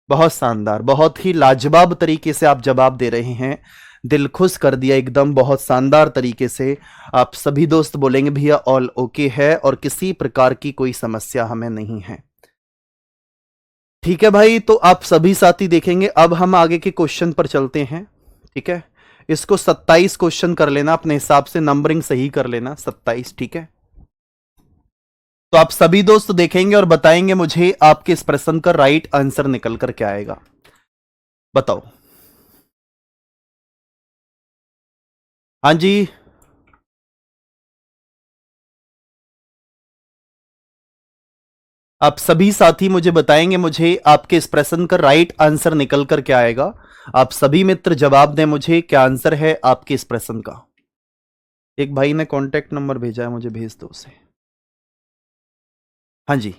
बहुत शानदार, बहुत ही लाजवाब तरीके से आप जवाब दे रहे हैं, दिल खुश कर दिया एकदम, बहुत शानदार तरीके से। आप सभी दोस्त बोलेंगे भैया ऑल ओके है और किसी प्रकार की कोई समस्या हमें नहीं है। ठीक है भाई, तो आप सभी साथी देखेंगे। अब हम आगे के क्वेश्चन पर चलते हैं। ठीक है, इसको 27 क्वेश्चन कर लेना, अपने हिसाब से नंबरिंग सही कर लेना, 27। ठीक है, तो आप सभी दोस्त देखेंगे और बताएंगे मुझे आपके इस प्रश्न का राइट आंसर निकल कर क्या आएगा, बताओ। हाँ जी, आप सभी साथी मुझे बताएंगे मुझे आपके इस प्रश्न का राइट आंसर निकल कर क्या आएगा। आप सभी मित्र जवाब दें मुझे, क्या आंसर है आपके इस प्रश्न का। एक भाई ने कांटेक्ट नंबर भेजा है, मुझे भेज दो उसे। हाँ जी,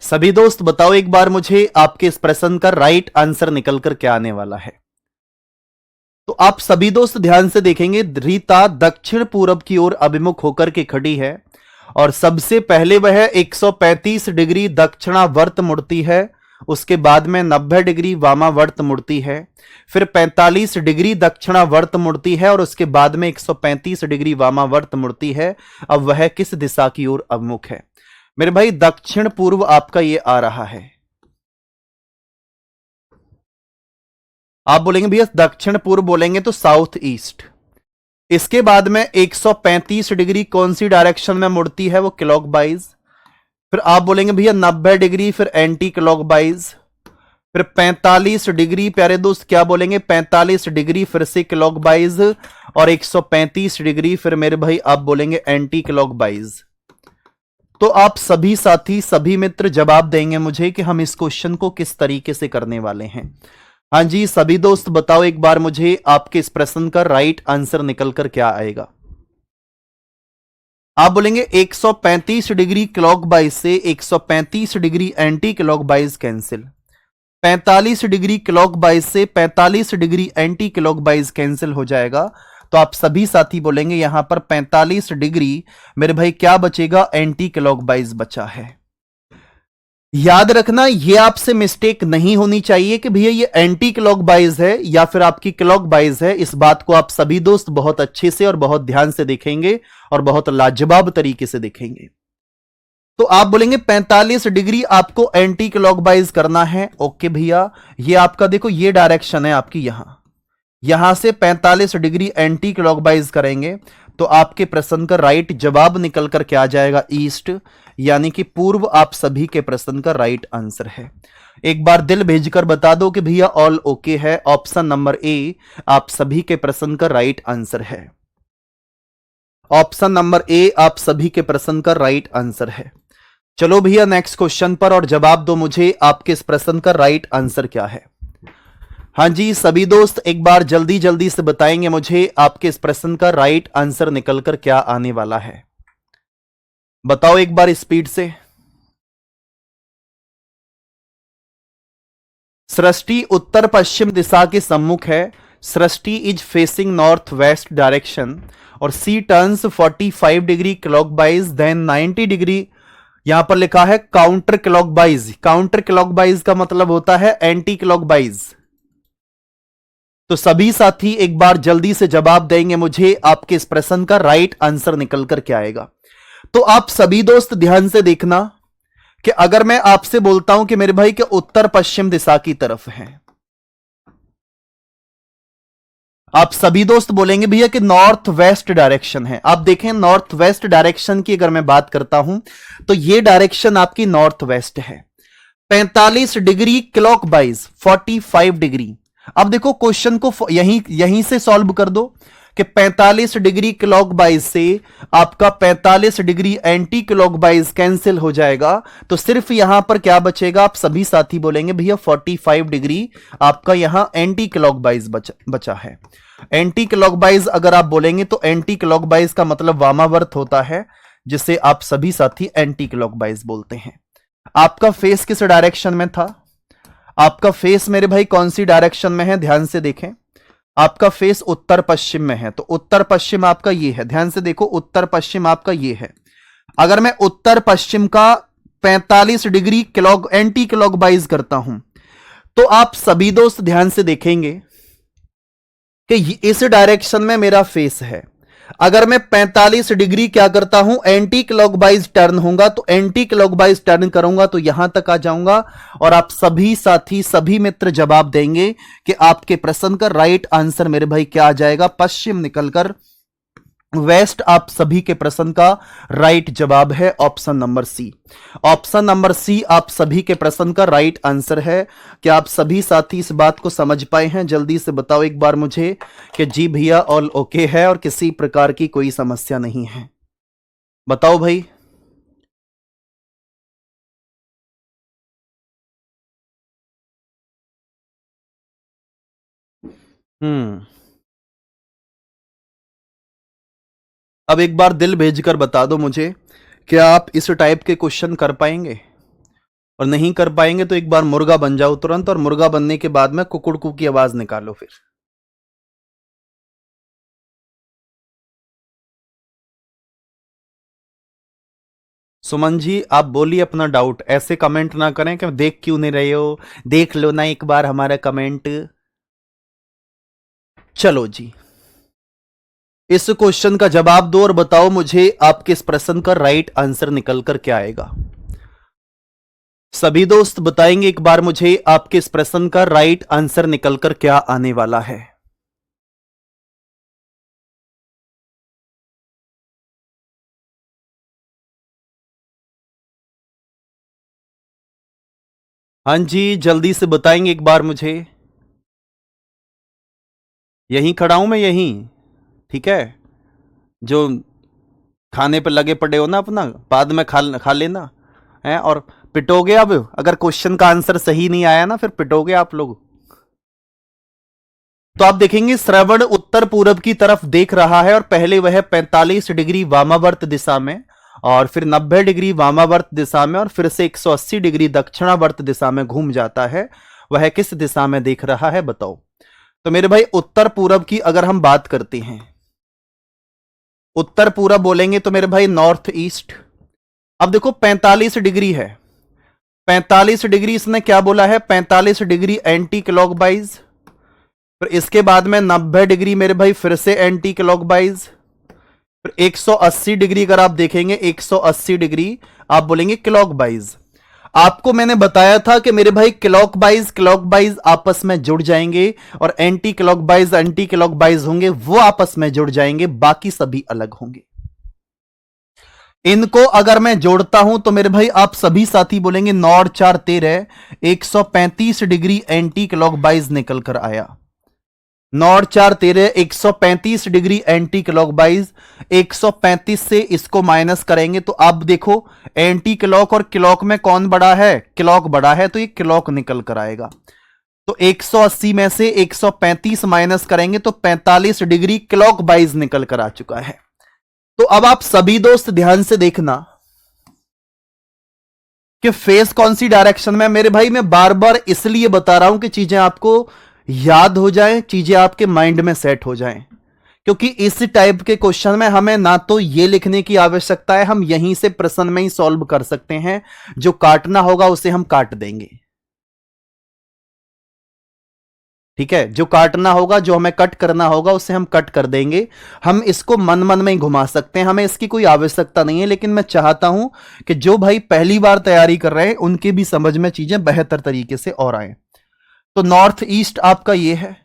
सभी दोस्त बताओ एक बार मुझे आपके इस प्रश्न का राइट आंसर निकल कर क्या आने वाला है। तो आप सभी दोस्त ध्यान से देखेंगे, रीता दक्षिण पूरब की ओर अभिमुख होकर के खड़ी है और सबसे पहले वह 135 डिग्री दक्षिणावर्त मुड़ती है, उसके बाद में 90 डिग्री वामावर्त मुड़ती है, फिर 45 डिग्री दक्षिणावर्त मुड़ती है और उसके बाद में 135 डिग्री वामावर्त मुड़ती है। अब वह किस दिशा की ओर अभिमुख है। मेरे भाई दक्षिण पूर्व आपका ये आ रहा है, आप बोलेंगे भैया दक्षिण पूर्व बोलेंगे तो साउथ ईस्ट। इसके बाद में 135 डिग्री कौन सी डायरेक्शन में मुड़ती है, वो क्लॉकवाइज। फिर आप बोलेंगे भैया 90 डिग्री, फिर एंटी क्लॉकवाइज, फिर 45 डिग्री, प्यारे दोस्त क्या बोलेंगे 45 डिग्री फिर से क्लॉकवाइज, और 135 डिग्री फिर मेरे भाई आप बोलेंगे एंटी क्लॉकवाइज। तो आप सभी साथी सभी मित्र जवाब देंगे मुझे कि हम इस क्वेश्चन को किस तरीके से करने वाले हैं। हाँ जी, सभी दोस्त बताओ एक बार मुझे आपके इस प्रश्न का राइट आंसर निकल कर क्या आएगा। आप बोलेंगे 135 डिग्री क्लॉकवाइज से 135 degree anti clockwise cancel, 45 degree clockwise से 45 डिग्री एंटी क्लॉकवाइज कैंसिल हो जाएगा। तो आप सभी साथी बोलेंगे यहां पर 45 डिग्री मेरे भाई क्या बचेगा, एंटी क्लॉकवाइज बचा है। याद रखना ये आपसे मिस्टेक नहीं होनी चाहिए कि भैया ये एंटी क्लॉकवाइज है या फिर आपकी क्लॉकवाइज है। इस बात को आप सभी दोस्त बहुत अच्छे से और बहुत ध्यान से देखेंगे और बहुत लाजवाब तरीके से देखेंगे। तो आप बोलेंगे 45 डिग्री आपको एंटी क्लॉकवाइज करना है। ओके भैया, ये आपका देखो ये डायरेक्शन है आपकी, यहां से 45 डिग्री एंटी क्लॉकवाइज करेंगे तो आपके प्रश्न का राइट जवाब निकल कर क्या आ जाएगा, ईस्ट, यानी कि पूर्व आप सभी के प्रश्न का राइट आंसर है। एक बार दिल भेजकर बता दो कि भैया ऑल ओके है, ऑप्शन नंबर ए आप सभी के प्रश्न का राइट आंसर है। ऑप्शन नंबर ए आप सभी के प्रश्न का राइट आंसर है। चलो भैया नेक्स्ट क्वेश्चन पर और जवाब दो मुझे, आपके इस प्रश्न का राइट आंसर क्या है। हाँ जी सभी दोस्त एक बार जल्दी जल्दी से बताएंगे मुझे आपके इस प्रश्न का राइट आंसर निकलकर क्या आने वाला है। बताओ एक बार स्पीड से। सृष्टि उत्तर पश्चिम दिशा के सम्मुख है। Srishti is facing north west direction और she turns 45 degree clockwise then 90 degree, यहां पर लिखा है काउंटर क्लॉकवाइज। काउंटर क्लॉकवाइज का मतलब होता है एंटी क्लॉकवाइज। तो सभी साथी एक बार जल्दी से जवाब देंगे मुझे, आपके इस प्रश्न का राइट आंसर निकल कर क्या आएगा। तो आप सभी दोस्त ध्यान से देखना कि अगर मैं आपसे बोलता हूं कि मेरे भाई के उत्तर पश्चिम दिशा की तरफ है, आप सभी दोस्त बोलेंगे भैया कि नॉर्थ वेस्ट डायरेक्शन है। आप देखें नॉर्थ वेस्ट डायरेक्शन की अगर मैं बात करता हूं तो यह डायरेक्शन आपकी नॉर्थ वेस्ट है। 45 डिग्री क्लॉकवाइज 45 डिग्री। अब देखो क्वेश्चन को यहीं से सॉल्व कर दो कि 45 डिग्री क्लॉकवाइज से आपका 45 डिग्री एंटी क्लॉकवाइज कैंसिल हो जाएगा, तो सिर्फ यहां पर क्या बचेगा। आप सभी साथी बोलेंगे भैया 45 डिग्री आपका यहां एंटी क्लॉकवाइज बचा है। एंटी क्लॉकवाइज अगर आप बोलेंगे तो एंटी क्लॉकवाइज का मतलब वामावर्त होता है, जिसे आप सभी साथी एंटी क्लॉकवाइज बोलते हैं। आपका फेस किस डायरेक्शन में था, आपका फेस मेरे भाई कौन सी डायरेक्शन में है, ध्यान से देखें। आपका फेस उत्तर पश्चिम में है, तो उत्तर पश्चिम आपका ये है। ध्यान से देखो उत्तर पश्चिम आपका ये है। अगर मैं उत्तर पश्चिम का 45 डिग्री एंटी क्लॉकवाइज करता हूं तो आप सभी दोस्त ध्यान से देखेंगे कि इस डायरेक्शन में मेरा फेस है। अगर मैं 45 डिग्री क्या करता हूं एंटी क्लॉकवाइज टर्न होगा, तो एंटी क्लॉकवाइज टर्न करूंगा तो यहां तक आ जाऊंगा और आप सभी साथी सभी मित्र जवाब देंगे कि आपके प्रश्न का राइट आंसर मेरे भाई क्या आ जाएगा, पश्चिम निकलकर वेस्ट। आप सभी के प्रश्न का राइट जवाब है option number C. Option number C आप सभी के प्रश्न का राइट आंसर है। क्या आप सभी साथी इस बात को समझ पाए हैं? जल्दी से बताओ एक बार मुझे कि जी भैया ऑल ओके है और किसी प्रकार की कोई समस्या नहीं है। बताओ भाई। अब एक बार दिल भेजकर बता दो मुझे, क्या आप इस टाइप के क्वेश्चन कर पाएंगे? और नहीं कर पाएंगे तो एक बार मुर्गा बन जाओ तुरंत, और मुर्गा बनने के बाद में कुकुड़कू की आवाज निकालो फिर। सुमन जी आप बोलिए अपना डाउट, ऐसे कमेंट ना करें कि देख क्यों नहीं रहे हो, देख लो ना एक बार हमारा कमेंट। चलो जी इस क्वेश्चन का जवाब दो और बताओ मुझे आपके इस प्रश्न का राइट आंसर निकलकर क्या आएगा। सभी दोस्त बताएंगे एक बार मुझे आपके इस प्रश्न का राइट आंसर निकलकर क्या आने वाला है। हाँ जी जल्दी से बताएंगे एक बार मुझे। यहीं खड़ा हूं मैं, यहीं ठीक है। जो खाने पे लगे पड़े हो ना अपना, बाद में खा लेना है। और पिटोगे अब अगर क्वेश्चन का आंसर सही नहीं आया ना, फिर पिटोगे आप लोग। तो आप देखेंगे श्रवण उत्तर पूरब की तरफ देख रहा है और पहले वह 45 डिग्री वामावर्त दिशा में और फिर 90 डिग्री वामावर्त दिशा में और फिर से 180 डिग्री दक्षिणावर्त दिशा में घूम जाता है। वह किस दिशा में देख रहा है बताओ। तो मेरे भाई उत्तर पूरब की अगर हम बात करते हैं, उत्तर पूरब बोलेंगे तो मेरे भाई नॉर्थ ईस्ट। अब देखो 45 डिग्री है, 45 डिग्री इसने क्या बोला है, 45 डिग्री एंटी क्लॉकवाइज। फिर इसके बाद में 90 डिग्री मेरे भाई फिर से एंटी क्लॉकवाइज। फिर 180 डिग्री अगर आप देखेंगे 180 डिग्री आप बोलेंगे क्लॉकवाइज। आपको मैंने बताया था कि मेरे भाई क्लॉकवाइज आपस में जुड़ जाएंगे और एंटी क्लॉकवाइज होंगे, वो आपस में जुड़ जाएंगे, बाकी सभी अलग होंगे। इनको अगर मैं जोड़ता हूं तो मेरे भाई आप सभी साथी बोलेंगे 9 4 13 135 डिग्री एंटी क्लॉकवाइज निकल कर आया। North 4 13 135 degree anti clockwise. 135 से इसको माइनस करेंगे तो अब देखो एंटी क्लॉक और क्लॉक में कौन बड़ा है, क्लॉक बड़ा है, तो ये क्लॉक निकल कर आएगा। तो 180 में से 135 माइनस करेंगे तो 45 डिग्री क्लॉकवाइज निकल कर आ चुका है। तो अब आप सभी दोस्त ध्यान से देखना कि फेस कौन सी डायरेक्शन में। मेरे भाई मैं बार बार इसलिए बता रहा हूं कि चीजें आपको याद हो जाएं, चीजें आपके माइंड में सेट हो जाएं, क्योंकि इस टाइप के क्वेश्चन में हमें ना तो ये लिखने की आवश्यकता है, हम यहीं से प्रश्न में ही सॉल्व कर सकते हैं। जो काटना होगा उसे हम काट देंगे, ठीक है। जो काटना होगा, जो हमें कट करना होगा उसे हम कट कर देंगे। हम इसको मन मन में ही घुमा सकते हैं, हमें इसकी कोई आवश्यकता नहीं है। लेकिन मैं चाहता हूं कि जो भाई पहली बार तैयारी कर रहे हैं उनके भी समझ में चीजें बेहतर तरीके से और आए। तो नॉर्थ ईस्ट आपका ये है,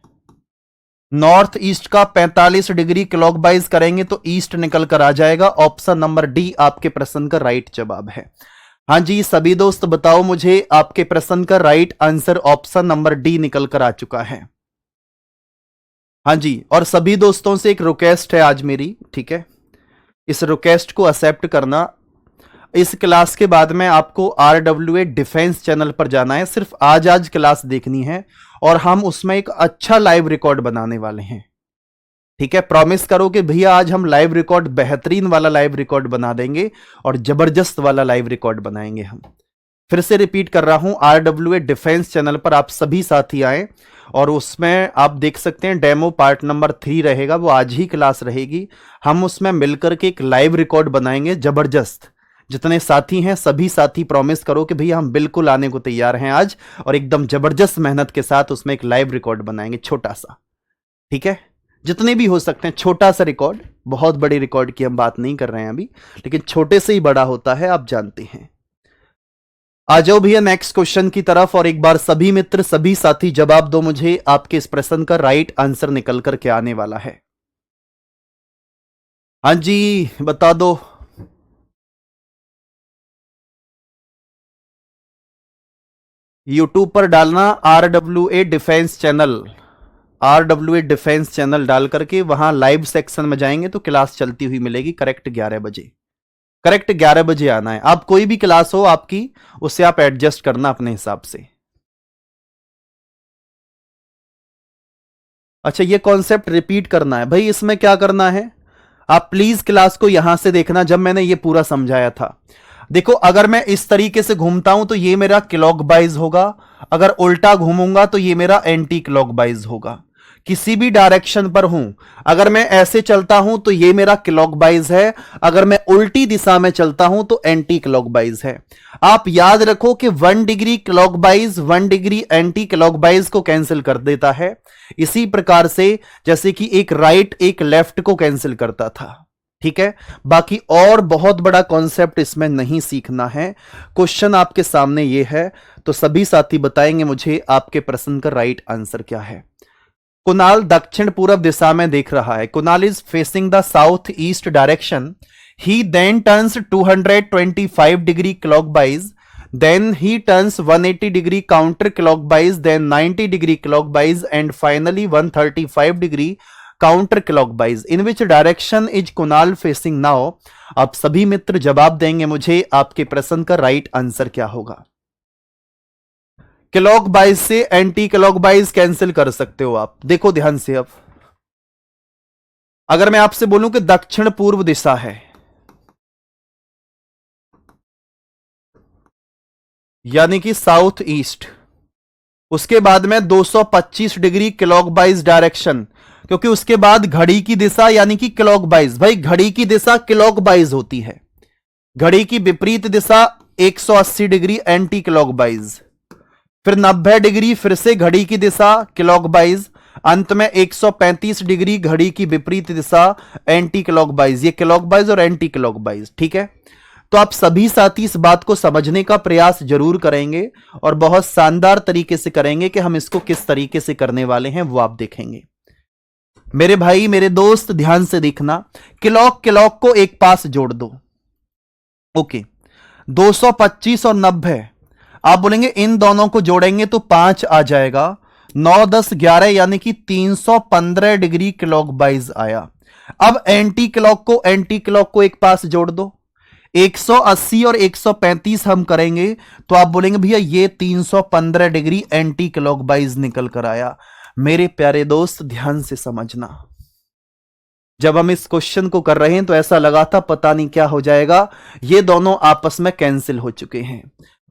नॉर्थ ईस्ट का 45 डिग्री क्लॉकवाइज करेंगे तो ईस्ट निकल कर आ जाएगा। ऑप्शन नंबर डी आपके प्रश्न का राइट जवाब है। हां जी सभी दोस्त बताओ मुझे, आपके प्रश्न का right answer option number D निकल कर आ चुका है। हां जी, और सभी दोस्तों से एक रिक्वेस्ट है आज मेरी, ठीक है, इस रिक्वेस्ट को एक्सेप्ट करना। इस क्लास के बाद में आपको RWA डिफेंस चैनल पर जाना है, सिर्फ आज क्लास देखनी है और हम उसमें एक अच्छा लाइव रिकॉर्ड बनाने वाले हैं, ठीक है। प्रॉमिस करो कि भैया आज हम लाइव रिकॉर्ड बेहतरीन वाला लाइव रिकॉर्ड बना देंगे और जबरदस्त वाला लाइव रिकॉर्ड बनाएंगे हम। फिर से रिपीट कर रहा हूं, RWA डिफेंस चैनल पर आप सभी साथी आए और उसमें आप देख सकते हैं डेमो पार्ट नंबर 3 रहेगा, वो आज ही क्लास रहेगी। हम उसमें मिलकर के एक लाइव रिकॉर्ड बनाएंगे जबरदस्त। जितने साथी हैं सभी साथी प्रॉमिस करो कि भैया हम बिल्कुल आने को तैयार हैं आज, और एकदम जबरदस्त मेहनत के साथ उसमें एक लाइव रिकॉर्ड बनाएंगे छोटा सा, ठीक है। जितने भी हो सकते हैं छोटा सा रिकॉर्ड, बहुत बड़ी रिकॉर्ड की हम बात नहीं कर रहे हैं अभी, लेकिन छोटे से ही बड़ा होता है, आप जानते हैं। आ जाओ भैया नेक्स्ट क्वेश्चन की तरफ, और एक बार सभी मित्र सभी साथी जवाब दो मुझे, आपके इस प्रश्न का राइट आंसर निकल कर के आने वाला है। हाँ जी बता दो। यूट्यूब पर डालना RWA defence channel, RWA defence channel डाल करके वहां लाइव सेक्शन में जाएंगे तो क्लास चलती हुई मिलेगी करेक्ट 11 बजे। करेक्ट 11 बजे आना है। आप कोई भी क्लास हो आपकी, उससे आप एडजस्ट करना अपने हिसाब से। अच्छा ये कॉन्सेप्ट रिपीट करना है भाई, इसमें क्या करना है, आप प्लीज क्लास को यहां से देखना जब मैंने ये पूरा समझाया था। देखो अगर मैं इस तरीके से घूमता हूं तो ये मेरा क्लॉकवाइज होगा, अगर उल्टा घूमूंगा तो ये मेरा एंटी क्लॉकवाइज होगा। किसी भी डायरेक्शन पर हूं, अगर मैं ऐसे चलता हूं तो ये मेरा क्लॉकवाइज है, अगर मैं उल्टी दिशा में चलता हूं तो एंटी क्लॉकवाइज है। आप याद रखो कि 1 degree clockwise 1 degree anti clockwise को कैंसिल कर देता है, इसी प्रकार से जैसे कि एक राइट एक लेफ्ट को कैंसिल करता था, ठीक है। बाकी और बहुत बड़ा कॉन्सेप्ट इसमें नहीं सीखना है। क्वेश्चन आपके सामने ये है, तो सभी साथी बताएंगे मुझे आपके प्रश्न का राइट आंसर क्या है। कुणाल दक्षिण पूर्व दिशा में देख रहा है, Kunal is facing the south east direction, he then turns 225 degree clockwise, then he turns 180 degree counter clockwise, then 90 degree clockwise, and finally 135 degree counter clockwise. In which direction is Kunal facing now? आप सभी मित्र जवाब देंगे मुझे, आपके प्रश्न का right answer क्या होगा। क्लॉकवाइज से एंटी क्लॉकवाइज कैंसिल कर सकते हो आप, देखो ध्यान से। अब अगर मैं आपसे बोलूं कि दक्षिण पूर्व दिशा है, यानी कि साउथ ईस्ट, उसके बाद में 225 डिग्री क्लॉकवाइज डायरेक्शन, क्योंकि उसके बाद घड़ी की दिशा यानी कि क्लॉकवाइज, भाई घड़ी की दिशा क्लॉकवाइज होती है, घड़ी की विपरीत दिशा 180 डिग्री एंटी क्लॉकवाइज, फिर 90 डिग्री फिर से घड़ी की दिशा क्लॉकवाइज, अंत में 135 डिग्री घड़ी की विपरीत दिशा एंटी क्लॉकवाइज। ये क्लॉकवाइज और एंटी क्लॉकवाइज, ठीक है। तो आप सभी साथी इस बात को समझने का प्रयास जरूर करेंगे और बहुत शानदार तरीके से करेंगे कि हम इसको किस तरीके से करने वाले हैं वो आप देखेंगे। मेरे भाई मेरे दोस्त ध्यान से देखना, क्लॉक को एक पास जोड़ दो, ओके। 225 और 90 आप बोलेंगे इन दोनों को जोड़ेंगे तो 5 आ जाएगा, 9 10 11 यानी कि 315 डिग्री क्लॉकवाइज आया। अब एंटी क्लॉक को एक पास जोड़ दो, 180 और 135 हम करेंगे तो आप बोलेंगे भैया ये 315 डिग्री एंटी क्लॉकवाइज निकल कर आया। मेरे प्यारे दोस्त ध्यान से समझना, जब हम इस क्वेश्चन को कर रहे हैं तो ऐसा लगा था पता नहीं क्या हो जाएगा, ये दोनों आपस में कैंसिल हो चुके हैं।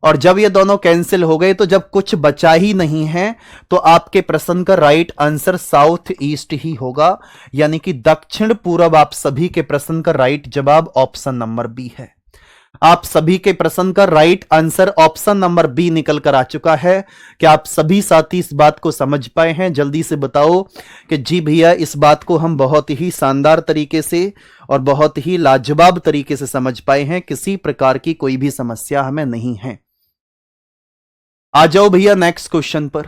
और जब ये दोनों कैंसिल हो गए तो जब कुछ बचा ही नहीं है तो आपके प्रश्न का राइट आंसर साउथ ईस्ट ही होगा, यानी कि दक्षिण पूर्व। आप सभी के प्रश्न का राइट जवाब ऑप्शन नंबर बी है। आप सभी के प्रश्न का right answer option number B निकल कर आ चुका है। क्या आप सभी साथी इस बात को समझ पाए हैं? जल्दी से बताओ कि जी भैया इस बात को हम बहुत ही शानदार तरीके से और बहुत ही लाजवाब तरीके से समझ पाए हैं, किसी प्रकार की कोई भी समस्या हमें नहीं है। आ जाओ भैया नेक्स्ट क्वेश्चन पर।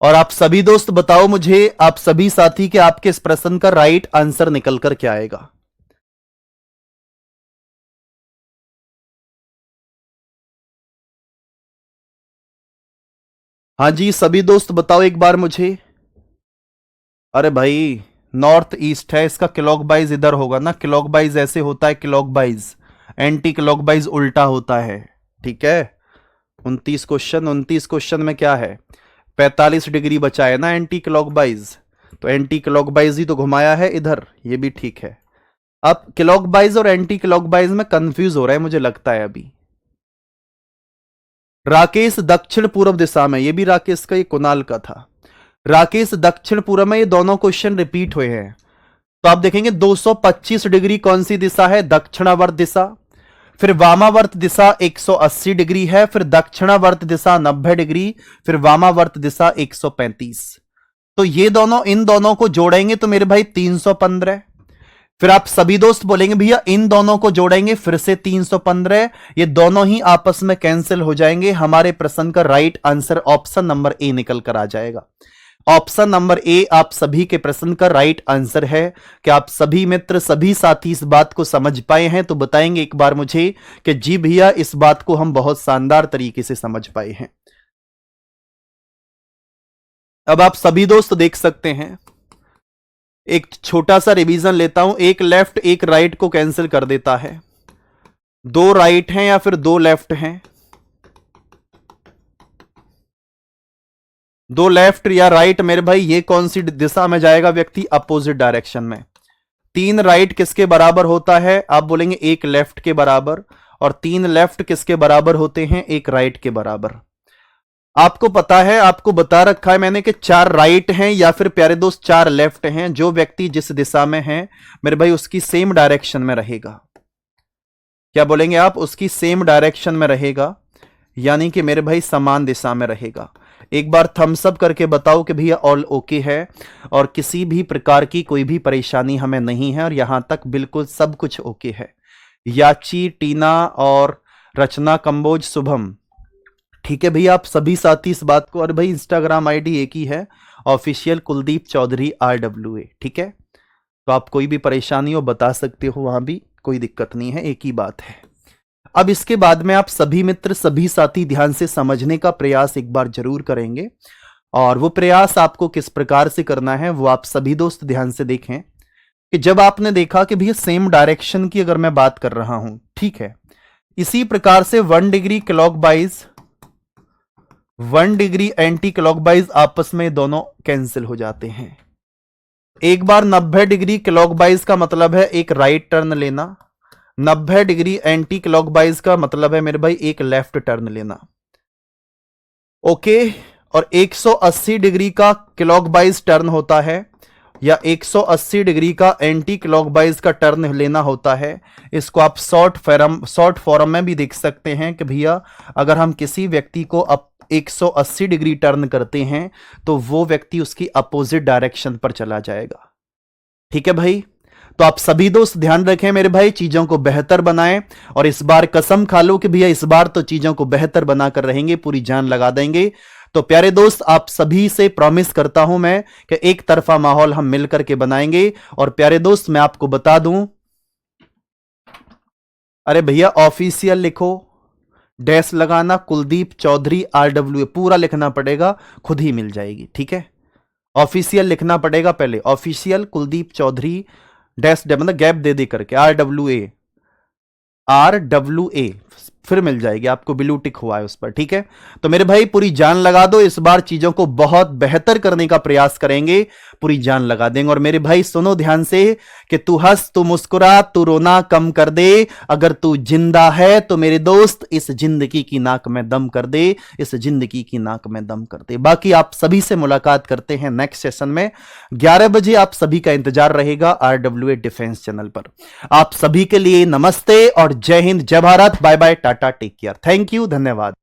और आप सभी दोस्त बताओ मुझे, आप सभी साथी के आपके इस प्रश्न का राइट आंसर निकल कर क्या आएगा? हाँ जी सभी दोस्त बताओ एक बार मुझे। अरे भाई नॉर्थ ईस्ट है, इसका क्लॉकवाइज इधर होगा ना, क्लॉकवाइज ऐसे होता है, क्लॉकवाइज एंटी क्लॉकवाइज उल्टा होता है। ठीक है, 29 क्वेश्चन में क्या है, 45 डिग्री बचा है ना एंटी क्लॉकवाइज, तो एंटी क्लॉकवाइज ही तो घुमाया है इधर, ये भी ठीक है। अब क्लॉकवाइज और एंटी क्लॉकवाइज में कंफ्यूज हो रहा है मुझे लगता है अभी। राकेश दक्षिण पूर्व दिशा में, ये भी राकेश का, ये कुणाल का था। राकेश दक्षिण पूर्व में, ये दोनों क्वेश्चन रिपीट हुए हैं। तो आप देखेंगे 225 डिग्री कौन सी दिशा है, दक्षिणावर्त दिशा। फिर वामावर्त दिशा 180 डिग्री है, फिर दक्षिणावर्त दिशा 90 डिग्री, फिर वामावर्त दिशा 135। तो ये दोनों इन दोनों को जोड़ेंगे तो मेरे भाई 315। फिर आप सभी दोस्त बोलेंगे भैया इन दोनों को जोड़ेंगे फिर से 315, ये दोनों ही आपस में कैंसिल हो जाएंगे। हमारे प्रश्न का right answer option number A निकल कर आ जाएगा। ऑप्शन नंबर ए आप सभी के प्रश्न का राइट आंसर है। क्या आप सभी मित्र सभी साथी इस बात को समझ पाए हैं? तो बताएंगे एक बार मुझे कि जी भैया इस बात को हम बहुत शानदार तरीके से समझ पाए हैं। अब आप सभी दोस्त देख सकते हैं, एक छोटा सा रिवीजन लेता हूं, एक लेफ्ट एक राइट को कैंसिल कर देता है, दो राइट हैं या फिर दो लेफ्ट हैं, दो लेफ्ट या राइट मेरे भाई ये कौन सी दिशा में जाएगा व्यक्ति, अपोजिट डायरेक्शन में। तीन राइट किसके बराबर होता है, आप बोलेंगे एक लेफ्ट के बराबर, और तीन लेफ्ट किसके बराबर होते हैं, एक राइट के बराबर। आपको पता है, आपको बता रखा है मैंने कि चार राइट हैं या फिर प्यारे दोस्त चार लेफ्ट हैं, जो व्यक्ति जिस दिशा में है मेरे भाई उसकी सेम डायरेक्शन में रहेगा। क्या बोलेंगे आप, उसकी सेम डायरेक्शन में रहेगा, यानी कि मेरे भाई समान दिशा में रहेगा। एक बार थम्स अप करके बताओ कि भैया ऑल ओके है और किसी भी प्रकार की कोई भी परेशानी हमें नहीं है और यहां तक बिल्कुल सब कुछ ओके है। याची, टीना और रचना, कंबोज, शुभम, ठीक है भैया आप सभी साथी इस बात को। और भाई इंस्टाग्राम आईडी एक ही है, ऑफिशियल कुलदीप चौधरी RWA, ठीक है। तो आप कोई भी परेशानी हो बता सकते हो, वहां भी कोई दिक्कत नहीं है, एक ही बात है। अब इसके बाद में आप सभी मित्र सभी साथी ध्यान से समझने का प्रयास एक बार जरूर करेंगे, और वो प्रयास आपको किस प्रकार से करना है वो आप सभी दोस्त ध्यान से देखें कि जब आपने देखा कि भैया सेम डायरेक्शन की अगर मैं बात कर रहा हूं, ठीक है, इसी प्रकार से 1 degree clockwise 1 degree anti clockwise आपस में दोनों कैंसिल हो जाते हैं। एक बार 90 डिग्री क्लॉकवाइज का मतलब है एक राइट टर्न लेना, 90 डिग्री एंटी क्लॉकवाइज का मतलब है मेरे भाई एक लेफ्ट टर्न लेना, ओके। और 180 डिग्री का क्लॉकवाइज टर्न होता है या 180 डिग्री का एंटी क्लॉकवाइज का टर्न लेना होता है। इसको आप शॉर्ट फॉर्म में भी देख सकते हैं कि भैया अगर हम किसी व्यक्ति को अब 180 डिग्री टर्न करते हैं तो वो व्यक्ति उसकी अपोजिट डायरेक्शन पर चला जाएगा, ठीक है भाई। तो आप सभी दोस्त ध्यान रखें मेरे भाई, चीजों को बेहतर बनाएं और इस बार कसम खा लो कि भैया इस बार तो चीजों को बेहतर बनाकर रहेंगे, पूरी जान लगा देंगे। तो प्यारे दोस्त आप सभी से प्रॉमिस करता हूं मैं कि एक तरफा माहौल हम मिलकर के बनाएंगे। और प्यारे दोस्त मैं आपको बता दूं, अरे भैया ऑफिशियल लिखो, डैश लगाना, कुलदीप चौधरी RWA पूरा लिखना पड़ेगा, खुद ही मिल जाएगी। ठीक है, ऑफिशियल लिखना पड़ेगा पहले, ऑफिशियल कुलदीप चौधरी डैश मतलब गैप दे दे करके RWA फिर मिल जाएगी आपको, ब्लू टिक हुआ है उस पर। ठीक है, तो मेरे भाई पूरी जान लगा दो, इस बार चीजों को बहुत बेहतर करने का प्रयास करेंगे, पूरी जान लगा देंगे। और मेरे भाई सुनो ध्यान से कि तू हंस, तू मुस्कुरा, तू रोना कम कर दे। अगर तू जिंदा है तो मेरे दोस्त इस जिंदगी की नाक में दम कर दे, इस जिंदगी की नाक में दम कर दे। बाकी आप सभी से मुलाकात करते हैं नेक्स्ट सेशन में 11 बजे। आप सभी का इंतजार रहेगा RWA डिफेंस चैनल पर। आप सभी के लिए नमस्ते और Jai Hind, Jai Bharat, bye bye, tata, take care, thank you, धन्यवाद।